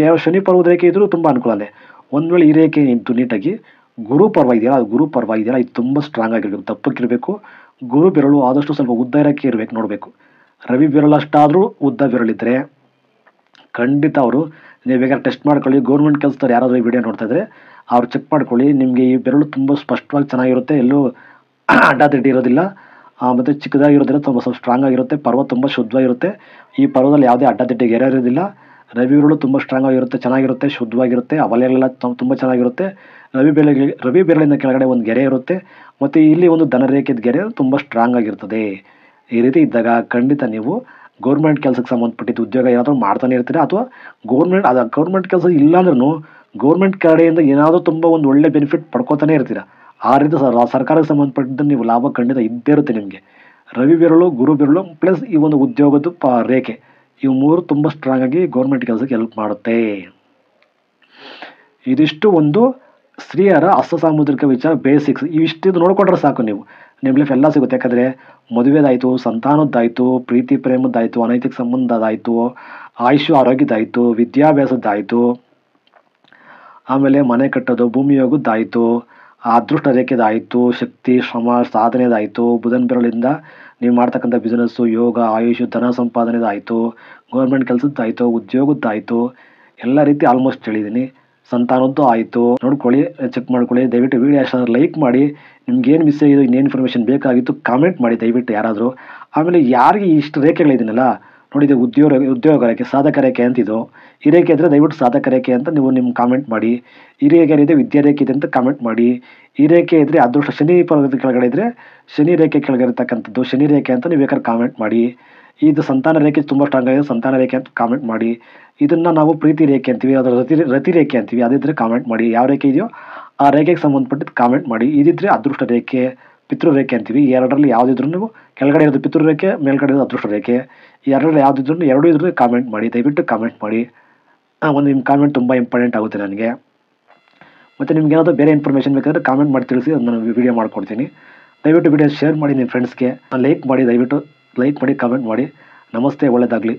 ಯಾವ ಶನಿ ಪರ್ವದ ರೇಖೆ ಇದ್ದರೂ ತುಂಬ ಅನುಕೂಲನೇ. ಒಂದು ವೇಳೆ ಈ ರೇಖೆ ಇದ್ದು ನೀಟಾಗಿ ಗುರು ಪರ್ವ ಇದೆಯಲ್ಲ, ಇದು ತುಂಬ ಸ್ಟ್ರಾಂಗ್ ಆಗಿರಬೇಕು, ದಪ್ಪಕ್ಕಿರಬೇಕು. ಗುರು ಬೆರಳು ಆದಷ್ಟು ಸ್ವಲ್ಪ ಉದ್ದ ರೇಖೆ ಇರಬೇಕು ನೋಡಬೇಕು. ರವಿ ಬೆರಳು ಅಷ್ಟಾದರೂ ಉದ್ದ ಬೆರಳಿದ್ರೆ ಖಂಡಿತ ಅವರು, ನೀವು ಬೇಕಾದ್ರೆ ಟೆಸ್ಟ್ ಮಾಡ್ಕೊಳ್ಳಿ. ಗೌರ್ಮೆಂಟ್ ಕೆಲಸದವ್ರು ಯಾರಾದರೂ ಈ ವಿಡಿಯೋ ನೋಡ್ತಾ ಇದ್ರೆ ಅವ್ರು ಚೆಕ್ ಮಾಡ್ಕೊಳ್ಳಿ. ನಿಮಗೆ ಈ ಬೆರಳು ತುಂಬ ಸ್ಪಷ್ಟವಾಗಿ ಚೆನ್ನಾಗಿರುತ್ತೆ, ಎಲ್ಲೂ ಅಡ್ಡಾದಿಡ್ಡಿ ಇರೋದಿಲ್ಲ, ಮತ್ತು ಚಿಕ್ಕದಾಗಿರೋದಿಲ್ಲ, ತುಂಬ ಸ್ವಲ್ಪ ಸ್ಟ್ರಾಂಗ್ ಆಗಿರುತ್ತೆ. ಪರ್ವ ತುಂಬ ಶುದ್ಧವಾಗಿರುತ್ತೆ. ಈ ಪರ್ವದಲ್ಲಿ ಯಾವುದೇ ಅಡ್ಡಾದಿಡ್ಡಿ ಗೆರೆ ಇರೋದಿಲ್ಲ. ರವಿ ಬೆರಳು ತುಂಬ ಸ್ಟ್ರಾಂಗ್ ಆಗಿರುತ್ತೆ, ಚೆನ್ನಾಗಿರುತ್ತೆ, ಶುದ್ಧವಾಗಿರುತ್ತೆ. ಅವಲೆಲ್ಲ ತುಂಬ ಚೆನ್ನಾಗಿರುತ್ತೆ. ರವಿ ಬೆರಳಿಂದ ಕೆಳಗಡೆ ಒಂದು ಗೆರೆ ಇರುತ್ತೆ, ಮತ್ತು ಇಲ್ಲಿ ಒಂದು ಧನ ರೇಖೆದ ಗೆರೆ ತುಂಬ ಸ್ಟ್ರಾಂಗ್ ಆಗಿರ್ತದೆ. ಈ ರೀತಿ ಇದ್ದಾಗ ಖಂಡಿತ ನೀವು ಗೌರ್ಮೆಂಟ್ ಕೆಲಸಕ್ಕೆ ಸಂಬಂಧಪಟ್ಟಿದ್ದು ಉದ್ಯೋಗ ಏನಾದರೂ ಮಾಡ್ತಾನೆ ಇರ್ತೀರಾ, ಅಥವಾ ಗೌರ್ಮೆಂಟ್ ಕೆಲಸ ಇಲ್ಲಾಂದ್ರೂ ಗೌರ್ಮೆಂಟ್ ಕಡೆಯಿಂದ ಏನಾದರೂ ತುಂಬ ಒಂದು ಒಳ್ಳೆ ಬೆನಿಫಿಟ್ ಪಡ್ಕೋತಾನೆ ಇರ್ತೀರಾ. ಆ ರೀತಿ ಸರ್ಕಾರಕ್ಕೆ ಸಂಬಂಧಪಟ್ಟಿದ್ದು ನೀವು ಲಾಭ ಖಂಡಿತ ಇದ್ದೇ ಇರುತ್ತೆ ನಿಮಗೆ. ರವಿ ಬೆರಳು, ಗುರು ಬೆರಳು ಪ್ಲಸ್ ಈ ಒಂದು ಉದ್ಯೋಗದ ರೇಖೆ, ಇವು 3 ತುಂಬ ಸ್ಟ್ರಾಂಗಾಗಿ ಗೌರ್ಮೆಂಟ್ ಕೆಲಸಕ್ಕೆ ಹೆಲ್ಪ್ ಮಾಡುತ್ತೆ. ಇದಿಷ್ಟು ಒಂದು ಸ್ತ್ರೀಯರ ಹಸ್ತ ಸಾಮುದ್ರಿಕ ವಿಚಾರ ಬೇಸಿಕ್ಸ್. ಇವಿಷ್ಟು ನೋಡ್ಕೊಂಡ್ರೆ ಸಾಕು ನೀವು, ನಿಮ್ಮ ಲೈಫ್ ಎಲ್ಲ ಸಿಗುತ್ತೆ. ಯಾಕಂದರೆ ಮದುವೆದಾಯಿತು, ಸಂತಾನದ್ದಾಯಿತು, ಪ್ರೀತಿ ಪ್ರೇಮದ್ದಾಯಿತು, ಅನೈತಿಕ ಸಂಬಂಧದಾಯಿತು, ಆಯುಷು ಆರೋಗ್ಯದಾಯಿತು, ವಿದ್ಯಾಭ್ಯಾಸದ್ದಾಯಿತು, ಆಮೇಲೆ ಮನೆ ಕಟ್ಟೋದು, ಭೂಮಿ ಹೋಗೋದಾಯಿತು, ಅದೃಷ್ಟ ರೇಖೆದಾಯಿತು, ಶಕ್ತಿ ಶ್ರಮ ಸಾಧನೆದಾಯಿತು, ಬುಧನ ಬೆರಳಿಂದ ನೀವು ಮಾಡ್ತಕ್ಕಂಥ ಬಿಸ್ನೆಸ್ಸು, ಯೋಗ, ಆಯುಷು, ಧನ ಸಂಪಾದನೆದಾಯಿತು, ಗೌರ್ಮೆಂಟ್ ಕೆಲಸದ್ದಾಯಿತು, ಉದ್ಯೋಗದ್ದಾಯಿತು, ಎಲ್ಲ ರೀತಿ ಆಲ್ಮೋಸ್ಟ್ ಹೇಳಿದ್ದೀನಿ. ಸಂತಾನದ್ದು ಆಯಿತು. ನೋಡ್ಕೊಳ್ಳಿ, ಚೆಕ್ ಮಾಡ್ಕೊಳ್ಳಿ. ದಯವಿಟ್ಟು ವೀಡಿಯೋ ಇಷ್ಟ ಲೈಕ್ ಮಾಡಿ. ನಿಮ್ಗೇನು ಮಿಸ್ ಆಗಿದ್ದು, ಇನ್ನೇನು ಇನ್ಫಾರ್ಮೇಷನ್ ಬೇಕಾಗಿತ್ತು ಕಾಮೆಂಟ್ ಮಾಡಿ ದಯವಿಟ್ಟು ಯಾರಾದರೂ. ಆಮೇಲೆ ಯಾರಿಗೆ ಇಷ್ಟು ರೇಖೆಗಳಿದ್ದೀನಲ್ಲ ನೋಡಿ, ಇದು ಉದ್ಯೋಗ ರೇಖೆ, ಸಾಧಕ ರೇಖೆ ಅಂತಿದ್ದು. ಈ ರೇಖೆ ಇದ್ದರೆ ದಯವಿಟ್ಟು ಸಾಧಕ ರೇಖೆ ಅಂತ ನೀವು ನಿಮ್ಮ ಕಾಮೆಂಟ್ ಮಾಡಿ. ಈ ರೇಖೆ ಇದೆ ವಿದ್ಯಾರೇಖೆ ಇದೆ ಅಂತ ಕಾಮೆಂಟ್ ಮಾಡಿ. ಈ ರೇಖೆ ಇದ್ದರೆ ಅದೃಷ್ಟ, ಶನಿ ಪರ್ವತ ಕೆಳಗಡೆ ಇದ್ದರೆ ಶನಿ ರೇಖೆ ಕೆಳಗಡೆ ಇರತಕ್ಕಂಥದ್ದು ಶನಿ ರೇಖೆ ಅಂತ ನೀವು ಬೇಕಾದ್ರೆ ಕಾಮೆಂಟ್ ಮಾಡಿ. ಇದು ಸಂತಾನ ರೇಖೆ ತುಂಬ ಸ್ಟ್ರಾಂಗ್ ಆಗಿದೆ, ಸಂತಾನ ರೇಖೆ ಅಂತ ಕಾಮೆಂಟ್ ಮಾಡಿ. ಇದನ್ನು ನಾವು ಪ್ರೀತಿ ರೇಖೆ ಅಂತೀವಿ, ಅದರ ರತಿ ರೇಖೆ ಅಂತೀವಿ. ಅದಿದ್ದರೆ ಕಾಮೆಂಟ್ ಮಾಡಿ. ಯಾವ ರೇಖೆ ಇದೆಯೋ ಆ ರೇಖೆಗೆ ಸಂಬಂಧಪಟ್ಟಿದ್ದು ಕಾಮೆಂಟ್ ಮಾಡಿ. ಇದಿದ್ದರೆ ಅದೃಷ್ಟ ರೇಖೆ, ಪಿತೃ ರೇಖೆ ಅಂತೀವಿ. ಎರಡರಲ್ಲಿ ಯಾವುದಿದ್ರೂ ನೀವು ಕೆಳಗಡೆ ಇರೋದು ಪಿತೃ ರೇಖೆ, ಮೇಲ್ಗಡೆ ಇರೋದು ಅದೃಷ್ಟ ರೇಖೆ. ಈ ಎರಡರಲ್ಲಿ ಯಾವುದಿದ್ರೂ ಎರಡೂ ಇದ್ರೂ ಕಾಮೆಂಟ್ ಮಾಡಿ, ದಯವಿಟ್ಟು ಕಾಮೆಂಟ್ ಮಾಡಿ. ಒಂದು ನಿಮ್ಮ ಕಾಮೆಂಟ್ ತುಂಬ ಇಂಪಾರ್ಟೆಂಟ್ ಆಗುತ್ತೆ ನನಗೆ. ಮತ್ತು ನಿಮ್ಗೆ ಏನಾದರೂ ಬೇರೆ ಇನ್ಫಾರ್ಮೇಷನ್ ಬೇಕಾದರೆ ಕಾಮೆಂಟ್ ಮಾಡಿ ತಿಳಿಸಿ, ಅದನ್ನು ನಾನು ವೀಡಿಯೋ ಮಾಡ್ಕೊಡ್ತೀನಿ. ದಯವಿಟ್ಟು ವೀಡಿಯೋ ಶೇರ್ ಮಾಡಿ ನಿಮ್ಮ ಫ್ರೆಂಡ್ಸ್ಗೆ, ಲೈಕ್ ಮಾಡಿ, ದಯವಿಟ್ಟು ಲೈಕ್ ಮಾಡಿ, ಕಾಮೆಂಟ್ ಮಾಡಿ. ನಮಸ್ತೆ, ಒಳ್ಳೆಯದಾಗಲಿ.